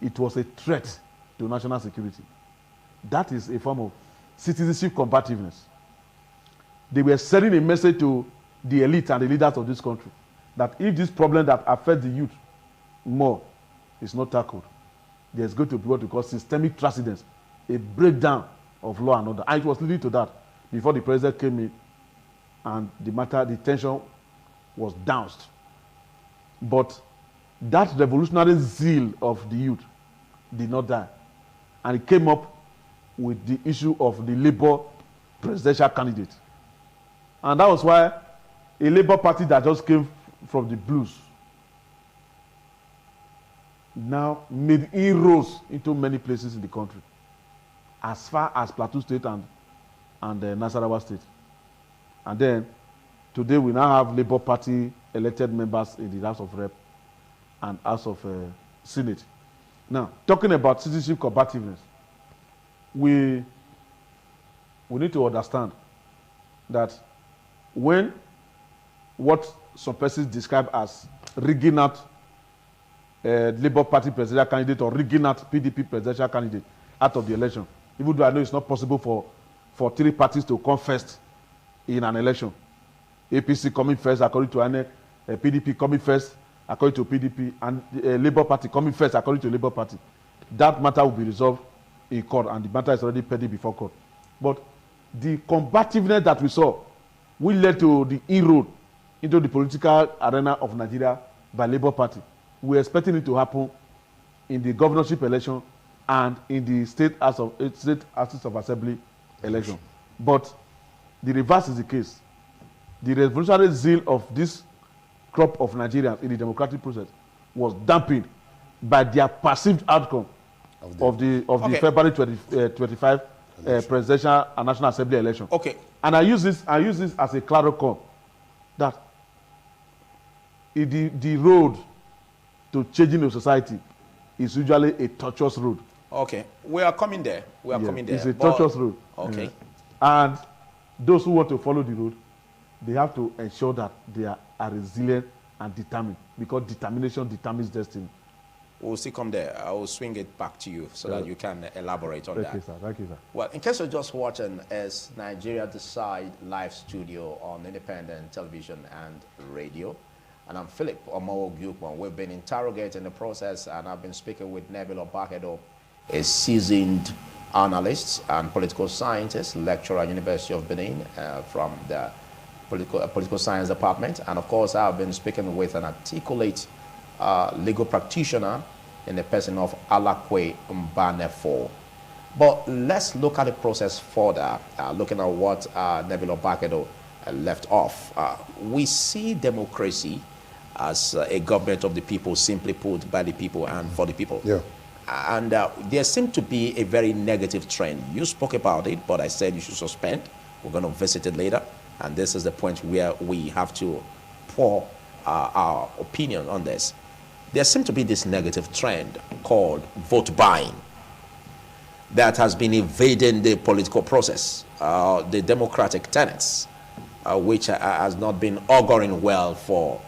It was a threat to national security. That is a form of citizenship combativeness. they were sending a message to the elite and the leaders of this country that if this problem that affects the youth more is not tackled, there's going to be what we call systemic transcendence, a breakdown of law and order. And it was leading to that before the president came in and the tension was doused. But that revolutionary zeal of the youth did not die. And it came up with the issue of the Labour presidential candidate. And that was why a Labour party that just came from the blues now made inroads into many places in the country, as far as Plateau State and Nasarawa State. And then today we now have Labour Party elected members in the House of Rep and House of Senate. Now, talking about citizenship combativeness, we need to understand that when what some persons describe as rigging out Labour Party presidential candidate or rigging out PDP presidential candidate out of the election, even though I know it's not possible for three parties to come first in an election. APC coming first according to INEC, PDP coming first according to PDP, and Labour Party coming first according to Labour Party. That matter will be resolved in court, and the matter is already pending before court. But the combativeness that we saw will lead to the inroad into the political arena of Nigeria by Labour Party. We're expecting it to happen in the governorship election and in the state houses of assembly election. But the reverse is the case. The revolutionary zeal of this crop of Nigerians in the democratic process was dampened by their perceived outcome of the February 25 presidential and national assembly election. Okay. And I use this as a clarion call that the road to changing the society is usually a tortuous road. Okay, we are coming there. Coming there. It's a tortuous road. Okay. And those who want to follow the road, they have to ensure that they are resilient and determined, because determination determines destiny. We'll still come there. I will swing it back to you so that you can elaborate on that. Thank you, sir. Well, in case you're just watching, as Nigeria Decide live studio on independent television and radio. And I'm Philip Omowo-Gyukman. We've been interrogating the process, and I've been speaking with Nebilo Bakedo, a seasoned analyst and political scientist, lecturer at University of Benin from the political science department. And of course, I've been speaking with an articulate legal practitioner in the person of Alakwe Mbanefo. But let's look at the process further, looking at what Nebilo Bakedo left off. We see democracy as a government of the people, simply put, by the people and for the people. Yeah. And there seemed to be a very negative trend. You spoke about it, but I said you should suspend. We're going to visit it later. And this is the point where we have to pour our opinion on this. There seemed to be this negative trend called vote buying that has been invading the political process, the democratic tenets, which has not been auguring well for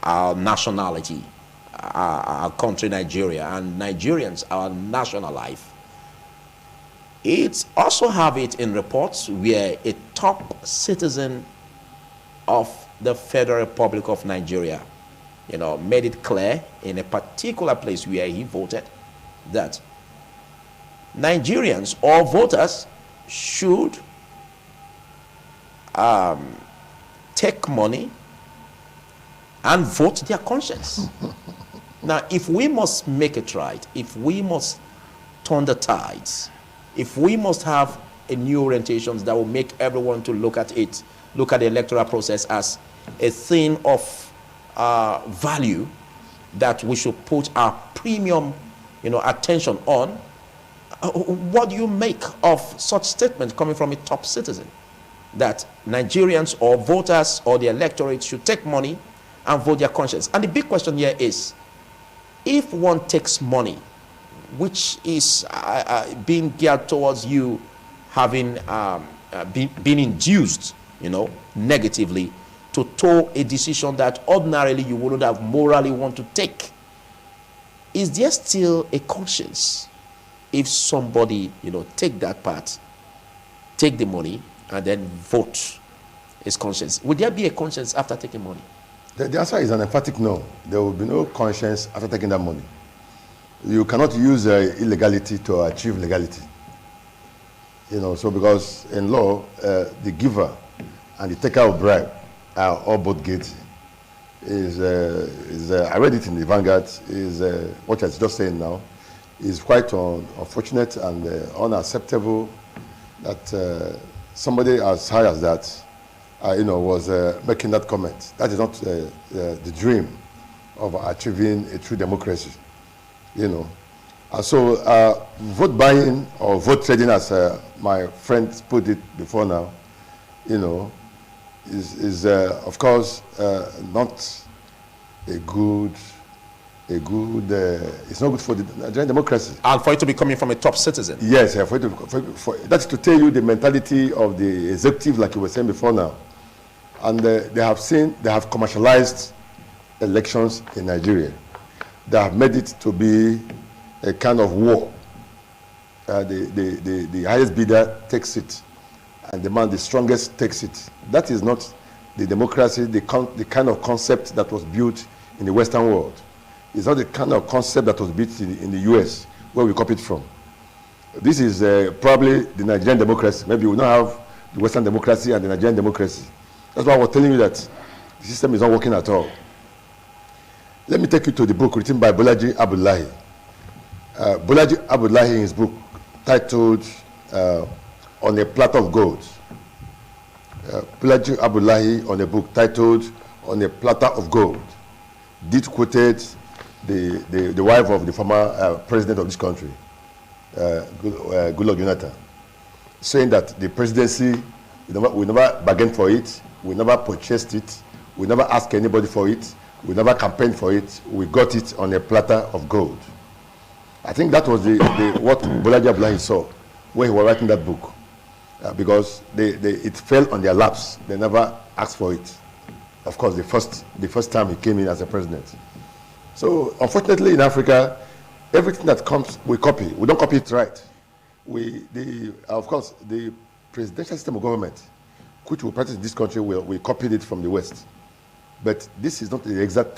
our nationality, our country, Nigeria, and Nigerians, our national life. It also have it in reports where a top citizen of the Federal Republic of Nigeria, made it clear in a particular place where he voted that Nigerians or voters should take money and vote their conscience. Now, if we must make it right, if we must turn the tides, if we must have a new orientation that will make everyone to look at the electoral process as a thing of value that we should put our premium, attention on, what do you make of such statements coming from a top citizen that Nigerians or voters or the electorate should take money and vote their conscience? And the big question here is, if one takes money, which is being geared towards you having been induced, negatively to toe a decision that ordinarily you wouldn't have morally want to take, is there still a conscience if somebody, take that part, take the money, and then vote his conscience. Would there be a conscience after taking money? The answer is an emphatic no. There will be no conscience after taking that money. You cannot use illegality to achieve legality. You know, so because in law, the giver and the taker of bribe are all both guilty. I read it in the Vanguard, what I was just saying now, is quite unfortunate and unacceptable that somebody as high as that, was making that comment. That is not the dream of achieving a true democracy, you know. And so vote buying or vote trading, as my friends put it before now, you know, is of course not a good. It's not good for the Nigerian democracy. And for it to be coming from a top citizen. Yes, that's to tell you the mentality of the executive, like you were saying before now. And they have commercialized elections in Nigeria. They have made it to be a kind of war. The highest bidder takes it, and the strongest takes it. That is not the democracy, the kind of concept that was built in the Western world. It's not the kind of concept that was built in the US, where we copied from. This is probably the Nigerian democracy. Maybe we don't have the Western democracy and the Nigerian democracy. That's why I was telling you that the system is not working at all. Let me take you to the book written by Bolaji Abdullahi. Bolaji Abdullahi, in his book titled On a Platter of Gold. Bolaji Abdullahi, on a book titled On a Platter of Gold, did quoted the wife of the former president of this country, Goodluck Jonathan, saying that the presidency, we never bargained for it, we never purchased it, we never asked anybody for it, we never campaigned for it, we got it on a platter of gold. I think that was what Bolaji Abdullahi saw when he was writing that book, because it fell on their laps. They never asked for it. Of course, the first time he came in as a president. So, unfortunately, in Africa, everything that comes, we copy. We don't copy it right. Of course, the presidential system of government, which we practice in this country, we copied it from the West. But this is not the exact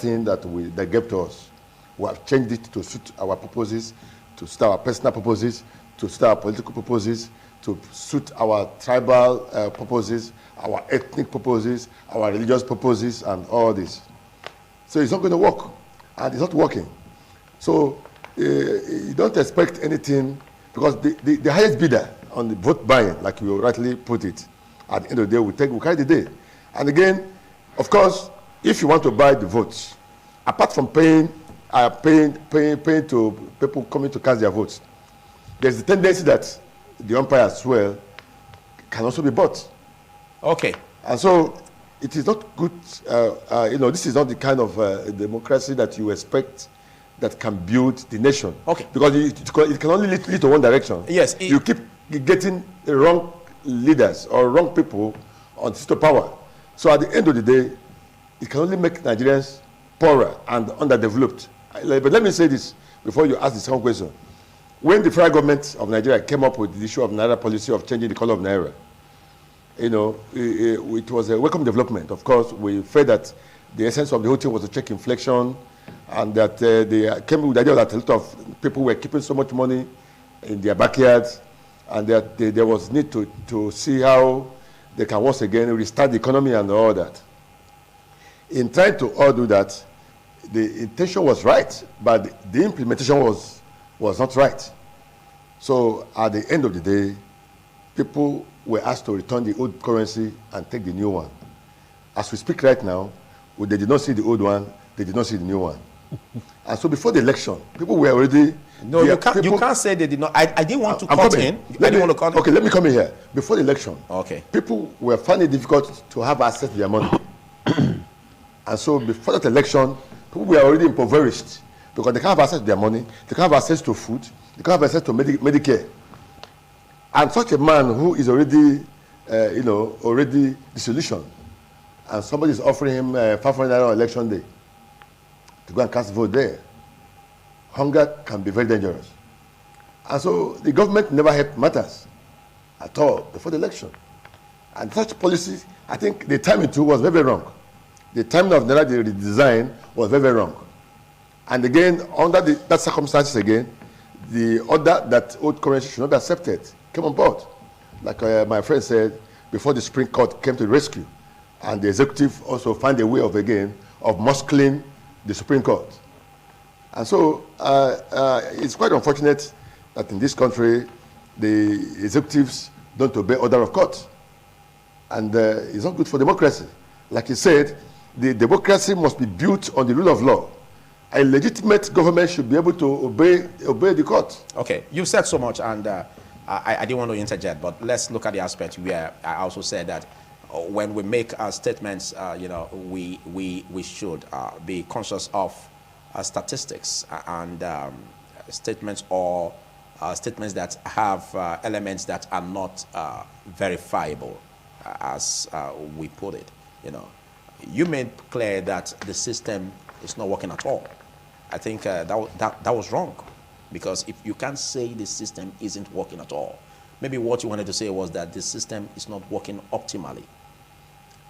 thing that gave to us. We have changed it to suit our purposes, to suit our personal purposes, to suit our political purposes, to suit our tribal purposes, our ethnic purposes, our religious purposes, and all this. So it's not going to work, and it's not working. So you don't expect anything, because the highest bidder on the vote buying, like you rightly put it, at the end of the day, we carry the day. And again, of course, if you want to buy the votes, apart from paying to people coming to cast their votes, there's the tendency that the umpire as well can also be bought. Okay. And so it is not good, this is not the kind of democracy that you expect that can build the nation. Okay. Because it can only lead to one direction. Yes. You keep getting the wrong leaders or wrong people on the seat of power. So at the end of the day, it can only make Nigerians poorer and underdeveloped. But let me say this before you ask the second question. When the federal government of Nigeria came up with the issue of Naira policy of changing the color of Naira, it was a welcome development. Of course, we felt that the essence of the whole thing was to check inflation, and that they came with the idea that a lot of people were keeping so much money in their backyards, and that there was need to see how they can once again restart the economy and all that. In trying to all do that, the intention was right, but the implementation was not right. So at the end of the day, people were asked to return the old currency and take the new one. As we speak right now, they did not see the old one, they did not see the new one. And so before the election, people were already... No, you can't say they did not. I didn't want to cut in. Okay, let me come in here. Before the election, okay, people were finding it difficult to have access to their money. And so before that election, people were already impoverished because they can't have access to their money, they can't have access to food, they can't have access to Medicare. And such a man who is already, already disillusioned, and somebody is offering him 500 naira on election day to go and cast vote there, hunger can be very dangerous. And so the government never helped matters at all before the election. And such policy, I think the timing too was very, very wrong. The timing of the redesign was very, very wrong. And again, under that circumstances again, the order that old currency should not be accepted came on board. Like my friend said, before the Supreme Court came to the rescue, and the executive also found a way of muscling the Supreme Court. And so it's quite unfortunate that in this country, the executives don't obey order of court. And it's not good for democracy. Like you said, the democracy must be built on the rule of law. A legitimate government should be able to obey the court. Okay, you've said so much, and I didn't want to interject, but let's look at the aspect where I also said that when we make statements, we should be conscious of statistics and statements that have elements that are not verifiable, as we put it. You made clear that the system is not working at all. I think that was wrong, because if you can't say the system isn't working at all, maybe what you wanted to say was that the system is not working optimally.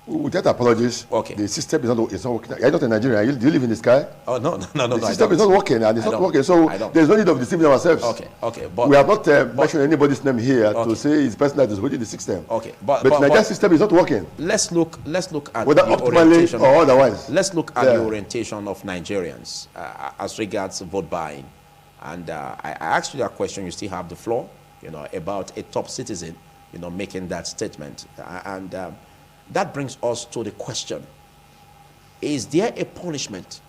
Without apologies, okay. The system is not working. You're not in Nigeria. Do you live in the sky? Oh, no. The system is not working, and it's not working. So there's no need of deceiving ourselves. Okay. But we have not mentioned anybody's name here to say it's the person that is holding the system. Okay. But the Nigerian system is not working. Let's look at whether the optimally orientation or otherwise. Let's look at the orientation of Nigerians as regards vote buying. And I asked you that question. You still have the floor. About a top citizen, making that statement. And that brings us to the question: is there a punishment,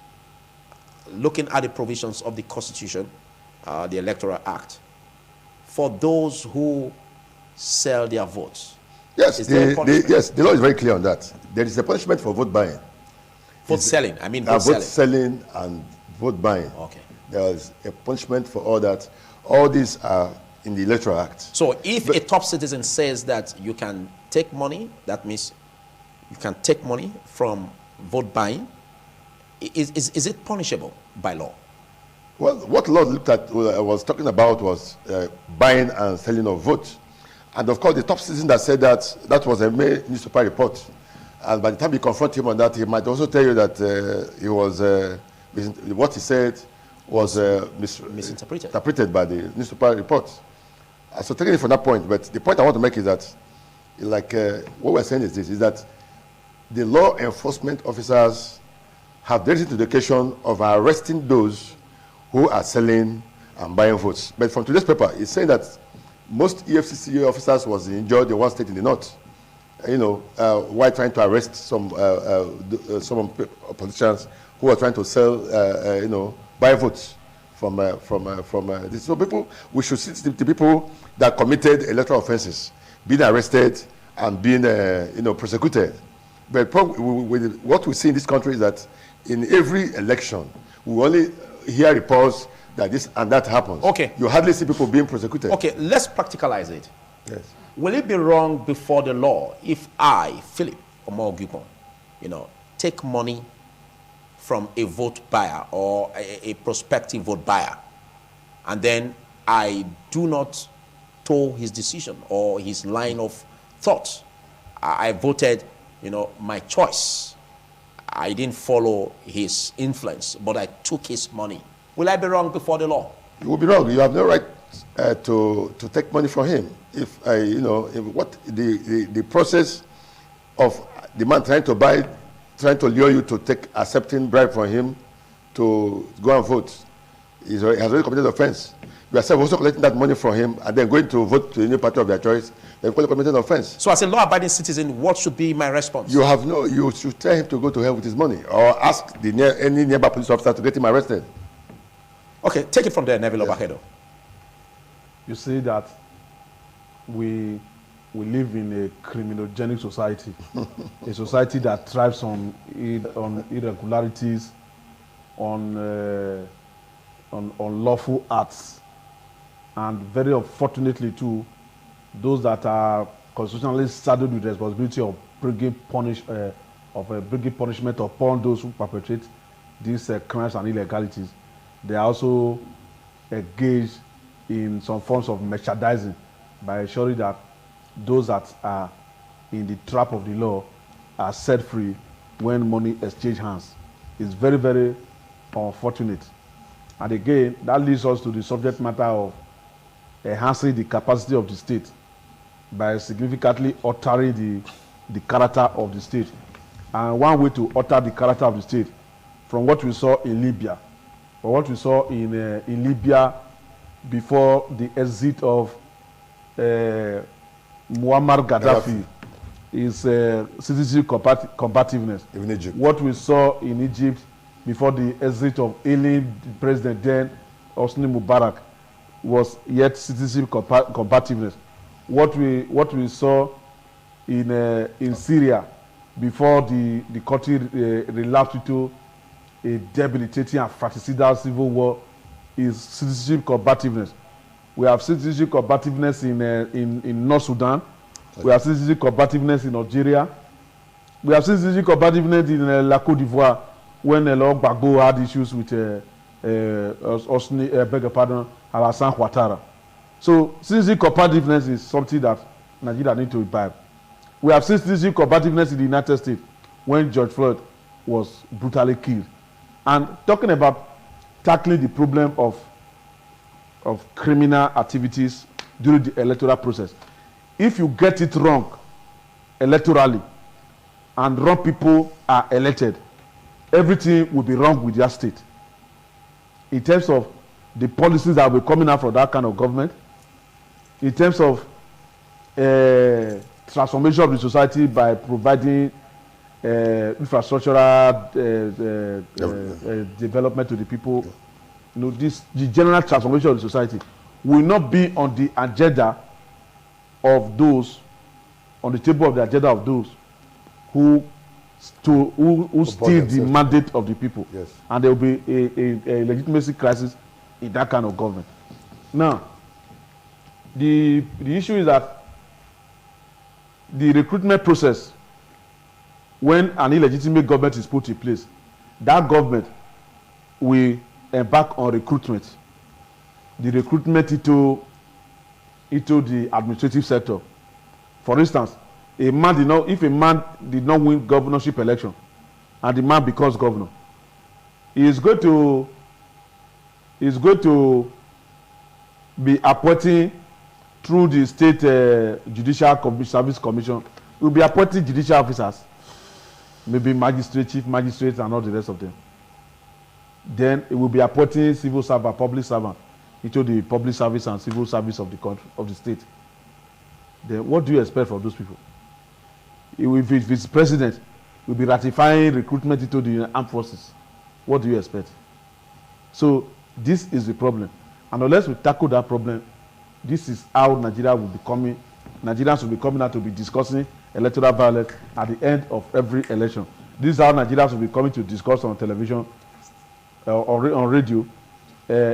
looking at the provisions of the Constitution, the Electoral Act, for those who sell their votes? Yes, the law is very clear on that. There is a punishment for vote buying. Vote selling, vote selling and vote buying. Okay. There is a punishment for all that. All these are in the Electoral Act. So if a top citizen says that you can take money, that means you can take money from vote buying, is it punishable by law? Well, what law looked at was talking about was buying and selling of votes. And of course, the top citizen that said that was a main newspaper report. And by the time you confront him on that, he might also tell you that he was what he said was misinterpreted by the newspaper report. So taking it from that point, but the point I want to make is that, what we're saying is that the law enforcement officers have the education of arresting those who are selling and buying votes. But from today's paper, it's saying that most EFCC officers was injured in one state in the north, while trying to arrest some politicians who are trying to sell, buy votes from this. So we should see the people that committed electoral offenses being arrested and being, prosecuted. But what we see in this country is that in every election, we only hear reports that this and that happens. Okay. You hardly see people being prosecuted. Okay, let's practicalize it. Yes. Will it be wrong before the law if I, Philip Omogupon, take money from a vote buyer or a prospective vote buyer, and then I do not toe his decision or his line of thought? I voted, my choice. I didn't follow his influence, but I took his money. Will I be wrong before the law? You will be wrong. You have no right to take money from him. If the process of the man trying to lure you to accepting bribe from him to go and vote, he has already committed offense. You are also collecting that money from him and then going to vote to a new party of their choice. They've committed an offense. So as a law-abiding citizen, what should be my response? You should tell him to go to hell with his money, or ask any nearby police officer to get him arrested. Okay, take it from there, Neville Obakedo. You see that we live in a criminogenic society, a society that thrives on irregularities, on unlawful acts, and very unfortunately too, those that are constitutionally saddled with the responsibility of bringing punishment upon those who perpetrate these crimes and illegalities, they are also engaged in some forms of merchandising by ensuring that those that are in the trap of the law are set free when money exchange hands. It's very, very unfortunate. And again, that leads us to the subject matter of enhancing the capacity of the state by significantly altering the character of the state. And one way to alter the character of the state, from what we saw in Libya, or what we saw in Libya before the exit of Muammar Gaddafi, is citizenship combativeness. Even Egypt. What we saw in Egypt before the exit of alien president then, Hosni Mubarak, was yet citizenship combativeness. What we saw in Syria before the country relapsed into a debilitating and fratricidal civil war is citizenship combativeness. We have citizenship combativeness in North Sudan. We have citizenship combativeness in Algeria. We have citizenship combativeness in La Côte d'Ivoire when Laurent Gbagbo had issues with Alassane Ouattara. So citizenship combativeness is something that Nigeria needs to imbibe. We have citizenship combativeness in the United States when George Floyd was brutally killed. And talking about tackling the problem of criminal activities during the electoral process. If you get it wrong electorally and wrong people are elected, everything will be wrong with your state. In terms of the policies that will be coming out from that kind of government, in terms of transformation of the society by providing infrastructural development to the people, you know, the general transformation of the society will not be on the agenda of those, on the table of the agenda of those who steal the mandate of the people. Yes. And there will be a legitimacy crisis in that kind of government. Now, the issue is that the recruitment process, when an illegitimate government is put in place, that government will embark on recruitment. The recruitment into the administrative sector. For instance, if a man did not win governorship election and the man becomes governor, he is going to be appointing through the state judicial service commission. He will be appointing judicial officers, maybe magistrate, chief magistrates, and all the rest of them. Then it will be appointing civil servant, public servant into the public service and civil service of the country, of the state. Then what do you expect from those people? If it's president, will be ratifying recruitment into the armed forces. What do you expect? So this is the problem. And unless we tackle that problem, this is how Nigerians will be coming out to be discussing electoral violence at the end of every election. This is how Nigerians will be coming to discuss on television or on radio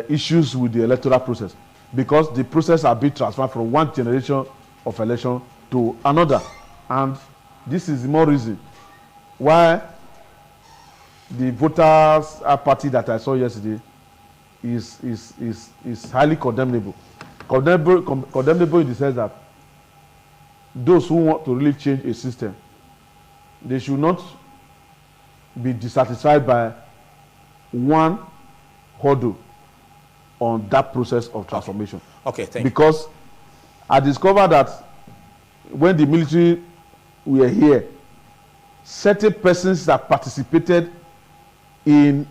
issues with the electoral process, because the process are being transferred from one generation of election to another. And this is the more reason why the voters' apathy that I saw yesterday is highly condemnable. Condemnable in the sense that those who want to really change a system, they should not be dissatisfied by one hurdle on that process of transformation. Okay, thank you. Because I discovered that when the military were here, certain persons that participated in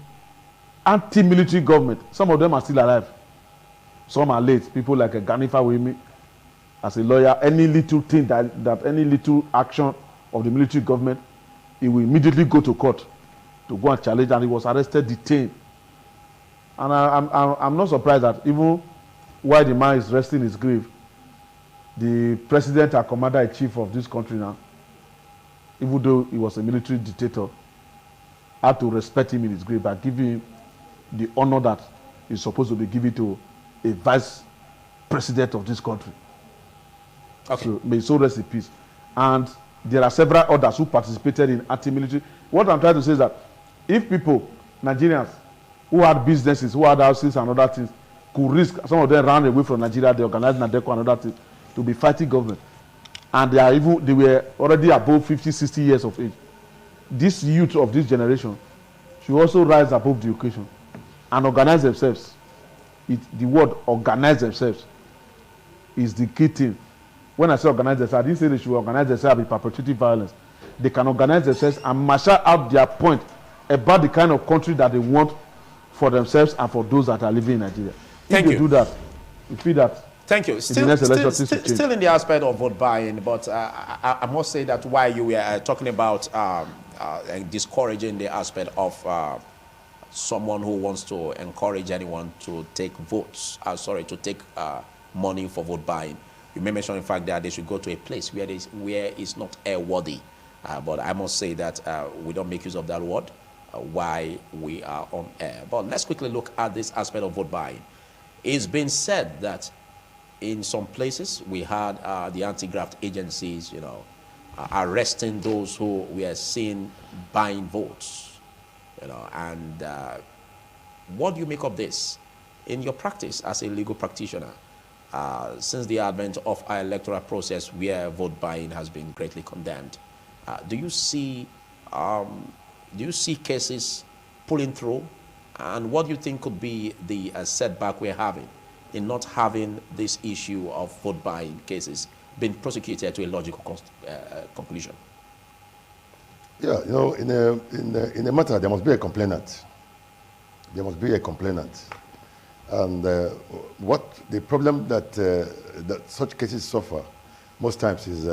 anti-military government, some of them are still alive. Some are late. People like Ganifa Wemi, as a lawyer, any little thing that any little action of the military government, he will immediately go to court to go and challenge, and he was arrested, detained. And I'm not surprised that even while the man is resting his grave, the president and commander-in-chief of this country now, even though he was a military dictator, had to respect him in his grave by giving him the honor that is supposed to be given to a vice president of this country. Okay. So may so rest in peace. And there are several others who participated in anti-military. What I'm trying to say is that if people, Nigerians, who had businesses, who had houses and other things, could risk, some of them ran away from Nigeria, they organized Nadeco and other things, to be fighting government. and they were already above 50, 60 years of age. This youth of this generation should also rise above the occasion and organize themselves. The word organize themselves is the key thing. When I say organize themselves, I didn't say they should organize themselves with perpetuating violence. They can organize themselves and marshal out their point about the kind of country that they want for themselves and for those that are living in Nigeria. If they do that, we feel that. Thank you. Still in the aspect of vote buying, but I must say that while you were talking about discouraging the aspect of someone who wants to encourage anyone to take votes, to take money for vote buying, you may mention the fact that they should go to a place where it's not airworthy. But I must say that we don't make use of that word while we are on air. But let's quickly look at this aspect of vote buying. It's been said that in some places we had the anti-graft agencies, arresting those who were seen buying votes, and what do you make of this in your practice as a legal practitioner? Since the advent of our electoral process where vote buying has been greatly condemned, do you see cases pulling through, and what do you think could be the setback we're having in not having this issue of vote buying cases being prosecuted to a logical conclusion? Yeah, in a matter there must be a complainant. There must be a complainant, and what the problem that such cases suffer most times is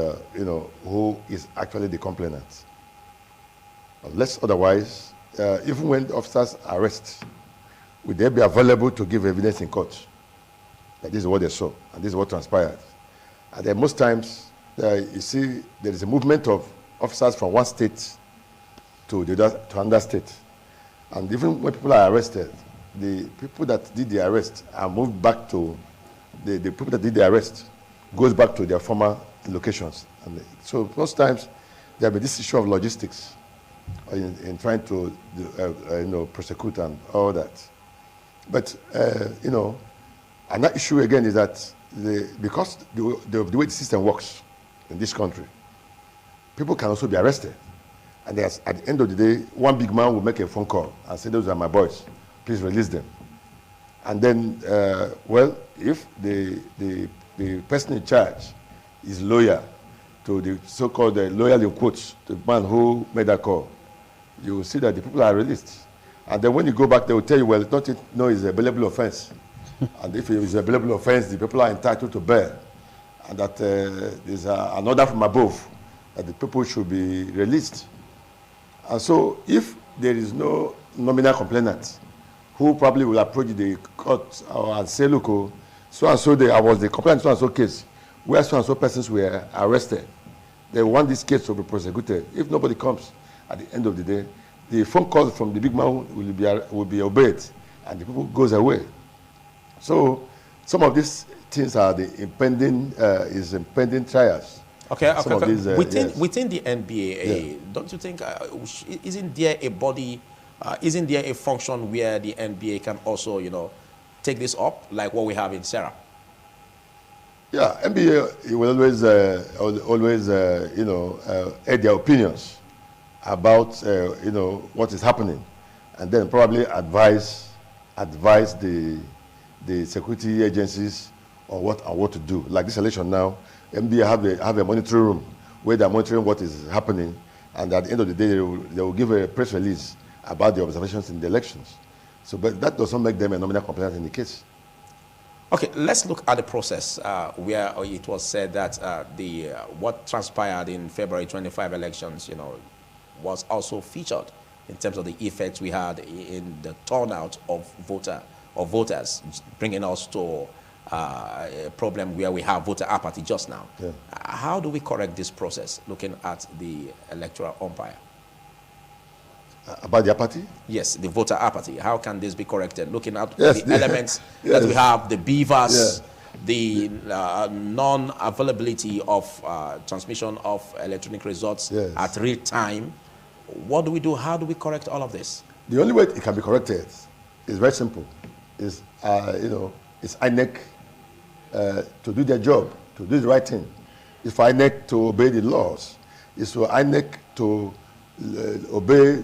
who is actually the complainant. Unless otherwise, even when officers arrest, will they be available to give evidence in court that this is what they saw and this is what transpired? And then most times, you see, there is a movement of officers from one state to another state. And even when people are arrested, the people that did the arrest are moved back to, the people that did the arrest goes back to their former locations. And so most times, there will be this issue of logistics in trying to prosecute and all that. But, another issue again is that because the way the system works in this country, people can also be arrested. And at the end of the day, one big man will make a phone call and say, those are my boys, please release them. And then, if the person in charge is loyal to the so-called loyal in quotes, the man who made that call, you will see that the people are released. And then when you go back, they will tell you, well, it's a bailable offense. And if it is a bailable offense, the people are entitled to bail. And that there's an order from above that the people should be released. And so if there is no nominal complainant who probably will approach the court and say, look, so-and-so, I was the complainant in so-and-so case, where so-and-so persons were arrested. They want this case to be prosecuted. If nobody comes at the end of the day, the phone call from the big man will be obeyed, and the people goes away. So some of these things are the impending trials. Okay. Within the NBA, don't you think, isn't there a body, isn't there a function where the NBA can also, take this up, like what we have in Sarah? Yeah, NBA will always add their opinions about, what is happening, and then probably advise the security agencies on what to do. Like this election now, NBA have a monitoring room where they're monitoring what is happening, and at the end of the day, they will give a press release about the observations in the elections. So, but that doesn't make them a nominal complainant in the case. Okay, let's look at the process where it was said that what transpired in February 25 elections, was also featured in terms of the effects we had in the turnout of voters, bringing us to a problem where we have voter apathy just now. Yeah. How do we correct this process, looking at the electoral umpire? About the apathy? Yes, the voter apathy. How can this be corrected? Looking at the elements that we have, the beavers, the non-availability of transmission of electronic results at real time. What do we do? How do we correct all of this? The only way it can be corrected is very simple. Is it's INEC to do their job, to do the right thing. It's for INEC to obey the laws. It's for INEC to obey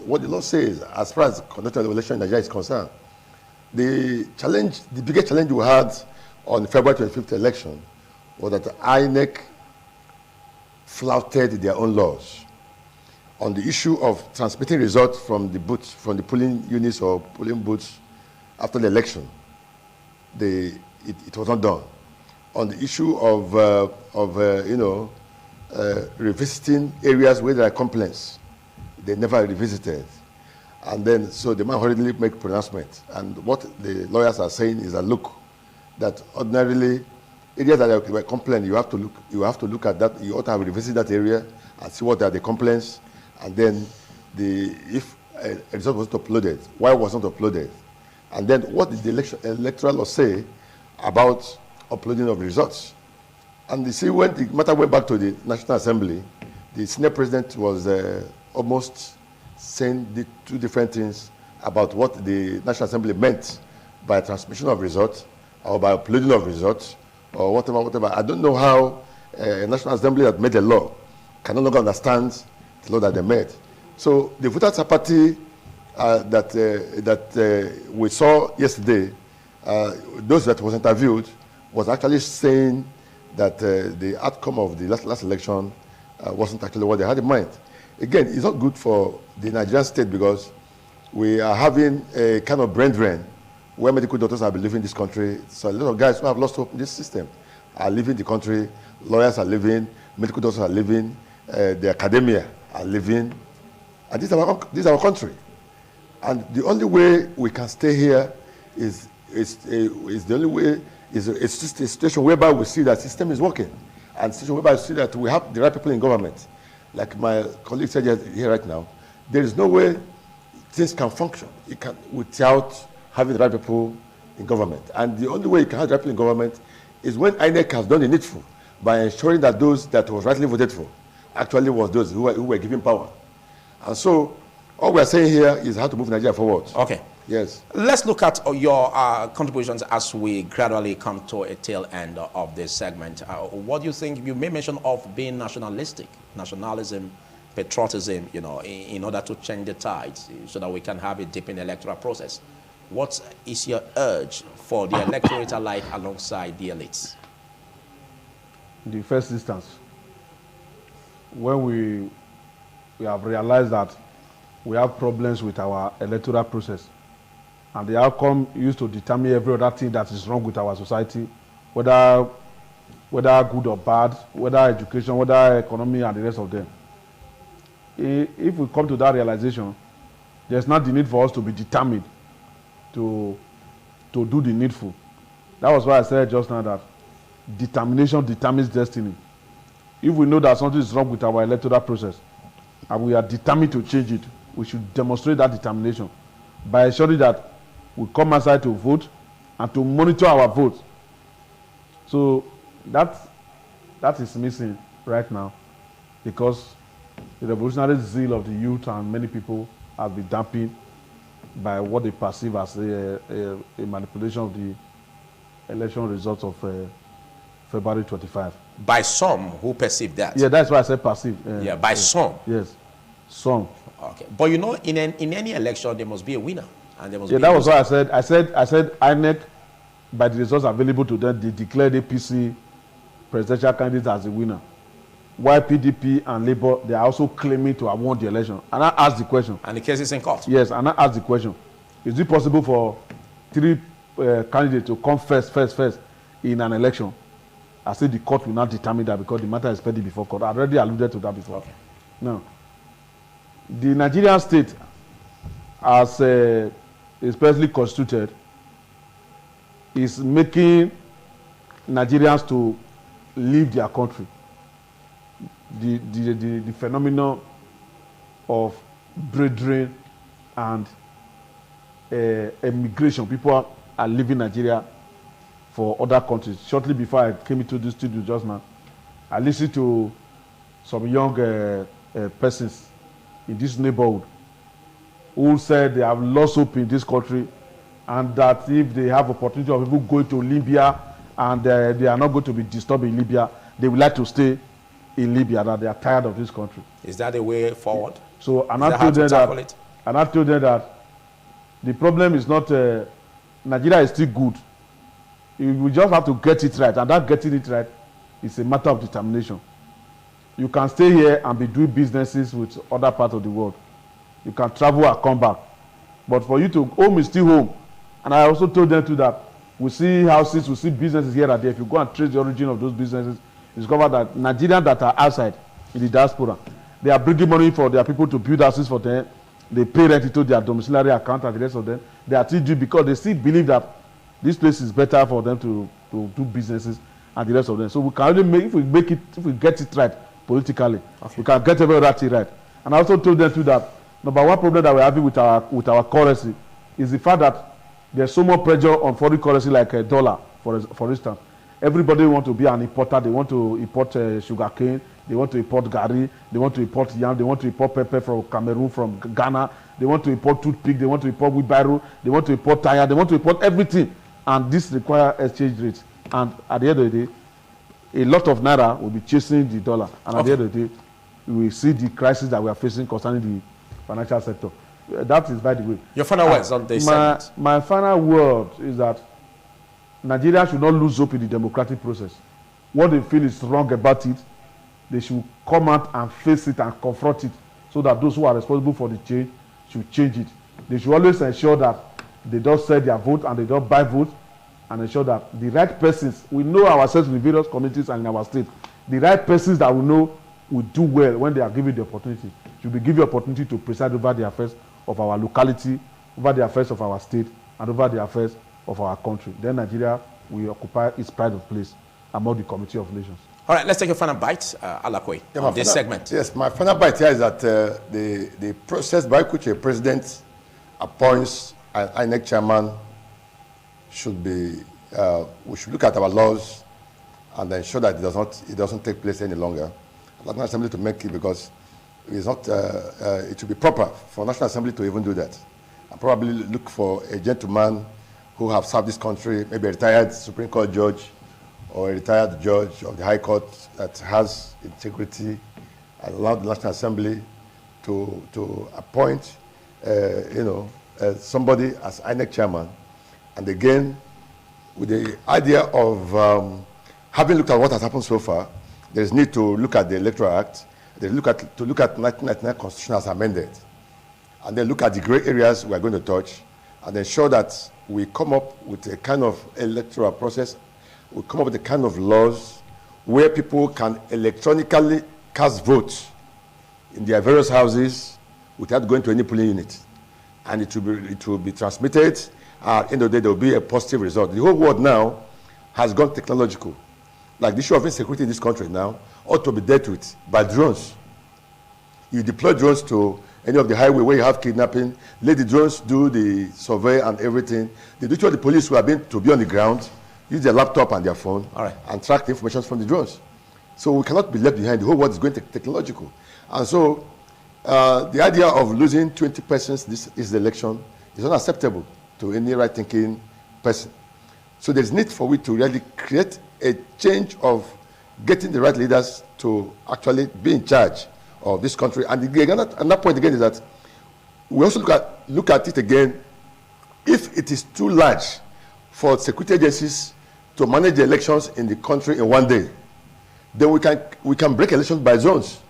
what the law says as far as conducting the election in Nigeria is concerned. The biggest challenge we had on the February 25th election was that INEC flouted their own laws on the issue of transmitting results from the booths, from the polling units or polling booths after the election. It was not done. On the issue of revisiting areas where there are complaints, they never revisited. And then, so the man hurriedly make pronouncement. And what the lawyers are saying is that, look, that ordinarily, areas that were complained, you have to look at that. You ought to have revisited that area and see what are the complaints. And then, if a result wasn't uploaded, why wasn't uploaded? And then, what did the electoral law say about uploading of results? And you see, when the matter went back to the National Assembly, the Senate President was almost saying the two different things about what the National Assembly meant by transmission of results or by uploading of results or whatever. I don't know how a National Assembly that made a law can no longer understand the law that they made. So the voters' apathy that we saw yesterday, those that was interviewed, was actually saying that the outcome of the last election wasn't actually what they had in mind. Again, it's not good for the Nigerian state because we are having a kind of brain drain where medical doctors have been leaving this country. So a lot of guys who have lost hope in this system are leaving the country. Lawyers are leaving, medical doctors are leaving, the academia are leaving. And this is our country. And the only way we can stay here is a situation whereby we see that system is working, and a situation whereby we see that we have the right people in government. Like my colleague said here right now, there is no way things can function without having the right people in government. And the only way you can have the right people in government is when INEC has done the needful by ensuring that those that was rightly voted for actually was those who were given power. And so all we are saying here is how to move Nigeria forward. Okay. Yes. Let's look at your contributions as we gradually come to a tail end of this segment. What do you think? You made mention of being nationalistic, nationalism, patriotism, in order to change the tides so that we can have a deepened electoral process. What is your urge for the electorate alike alongside the elites? In the first instance, when we have realized that we have problems with our electoral process, and the outcome used to determine every other thing that is wrong with our society, whether good or bad, whether education, whether economy, and the rest of them. If we come to that realization, there's not the need for us to be determined to do the needful. That was why I said just now that determination determines destiny. If we know that something is wrong with our electoral process, and we are determined to change it, we should demonstrate that determination by ensuring that we come outside to vote and to monitor our votes. So that is missing right now because the revolutionary zeal of the youth and many people have been dampened by what they perceive as a manipulation of the election results of February 25. By some who perceive that? Yeah, that's why I said perceive. By some? Yes, some. Okay, but in any election there must be a winner. And there must be that was why I said INEC, by the results available to them, they declared APC presidential candidate as the winner. While PDP and Labour, they are also claiming to have won the election. And I asked the question. And the case is in court. Yes, and I asked the question. Is it possible for three candidates to come first in an election? I said the court will not determine that because the matter is pending before court. I already alluded to that before. Okay. Now, the Nigerian state, as especially constituted, is making Nigerians to leave their country. The phenomenon of brain drain and emigration. People are leaving Nigeria for other countries. Shortly before I came into this studio just now, I listened to some young persons in this neighborhood who said they have lost hope in this country and that if they have opportunity of people going to Libya and they are not going to be disturbed in Libya, they would like to stay in Libya, that they are tired of this country. Is that the way forward? So, and I told them that the problem is not Nigeria is still good. We just have to get it right, and that getting it right is a matter of determination. You can stay here and be doing businesses with other parts of the world. You can travel and come back. But for you to, home is still home. And I also told them too that we see houses, we see businesses here and there. If you go and trace the origin of those businesses, you discover that Nigerians that are outside in the diaspora, they are bringing money for their people to build houses for them. They pay rent into their domiciliary account and the rest of them. They are still doing because they still believe that this place is better for them to do businesses and the rest of them. So we can only make, if we get it right politically, we can get every other thing right. And I also told them too that number one problem that we're having with our currency is the fact that there's so much pressure on foreign currency like a dollar, for instance. Everybody want to be an importer. They want to import sugar cane. They want to import gari. They want to import yam. They want to import pepper from Cameroon, from Ghana. They want to import toothpick. They want to import wheelbarrow. They want to import tire. They want to import everything. And this requires exchange rates. And at the end of the day, a lot of naira will be chasing the dollar. And at the end of the day, we will see the crisis that we are facing concerning the financial sector. That is, by the way. Your final words on this segment. My final word is that Nigeria should not lose hope in the democratic process. What they feel is wrong about it, they should come out and face it and confront it so that those who are responsible for the change should change it. They should always ensure that they don't sell their vote and they don't buy votes, and ensure that the right persons, we know ourselves in various communities and in our state, the right persons that we know will do well when they are given the opportunity should be given the opportunity to preside over the affairs of our locality, over the affairs of our state, and over the affairs of our country. Then Nigeria will occupy its pride of place among the Committee of Nations. All right, let's take a final bite, Alakwe, on this segment. Yes, my final bite here is that the process by which a president appoints an INEC chairman should be, we should look at our laws and ensure that it doesn't take place any longer. National Assembly to make it, because it's not, it should be proper for National Assembly to even do that. And probably look for a gentleman who have served this country, maybe a retired Supreme Court judge or a retired judge of the High Court that has integrity, and allow the National Assembly to appoint, somebody as INEC chairman. And again, with the idea of having looked at what has happened so far, there is need to look at the Electoral Act, to look at 1999 Constitution as amended, and then look at the gray areas we are going to touch, and ensure that we come up with a kind of electoral process, we come up with a kind of laws where people can electronically cast votes in their various houses without going to any polling unit. And it will be transmitted. At the end of the day, there will be a positive result. The whole world now has gone technological. Like the issue of insecurity in this country now ought to be dealt with by drones. You deploy drones to any of the highway where you have kidnapping, let the drones do the survey and everything. The duty of the police who are being to be on the ground, use their laptop and their phone, and track the information from the drones. So we cannot be left behind. The whole world is going technological. And so the idea of losing 20 persons this election is unacceptable to any right-thinking person. So there's need for we to really create a change of getting the right leaders to actually be in charge of this country. And that point again is that we also look at it again. If it is too large for security agencies to manage the elections in the country in one day, then we can break elections by zones.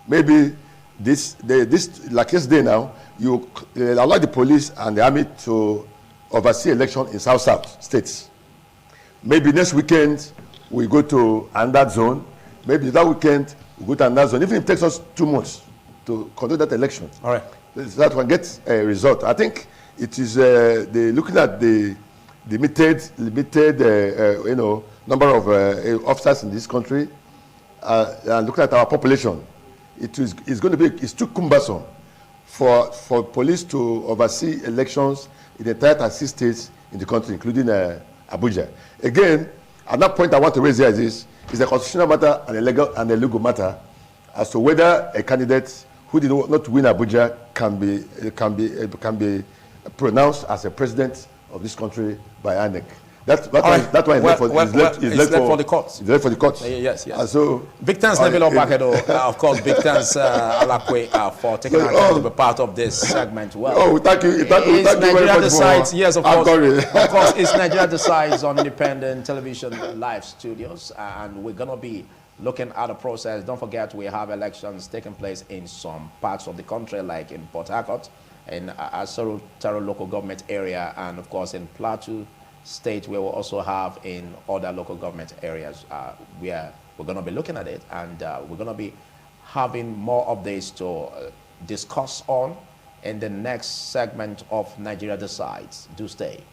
Maybe this like yesterday now, you allow the police and the army to oversee election in South states. Maybe next weekend we go to another zone. Maybe that weekend we go to another zone. Even if it takes us 2 months to conduct that election, all right, so that one gets a result. I think it is looking at the limited number of officers in this country, and looking at our population. It's too cumbersome for police to oversee elections in the entire 36 states in the country, including Abuja. Again, at that point I want to raise here is a constitutional matter and a legal matter as to whether a candidate who did not win Abuja can be pronounced as a president of this country by INEC. That's why it's left for the courts. It's left for the courts. Yes. And so big thanks, Nebilo Bakedo. Of course, big thanks, Alakwe, for taking our time to be part of this segment. Well, thank you. Nigeria Decides. Yes, of course. Of course, it's Nigeria Decides on independent television live studios, and we're gonna be looking at the process. Don't forget, we have elections taking place in some parts of the country, like in Port Harcourt, in Asoro local government area, and of course in Plateau State, we will also have in other local government areas. We're going to be looking at it, and we're going to be having more updates to discuss on in the next segment of Nigeria Decides. Do stay.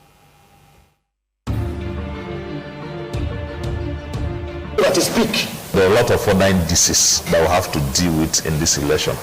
To speak. There are a lot of other indices that we'll have to deal with in this election.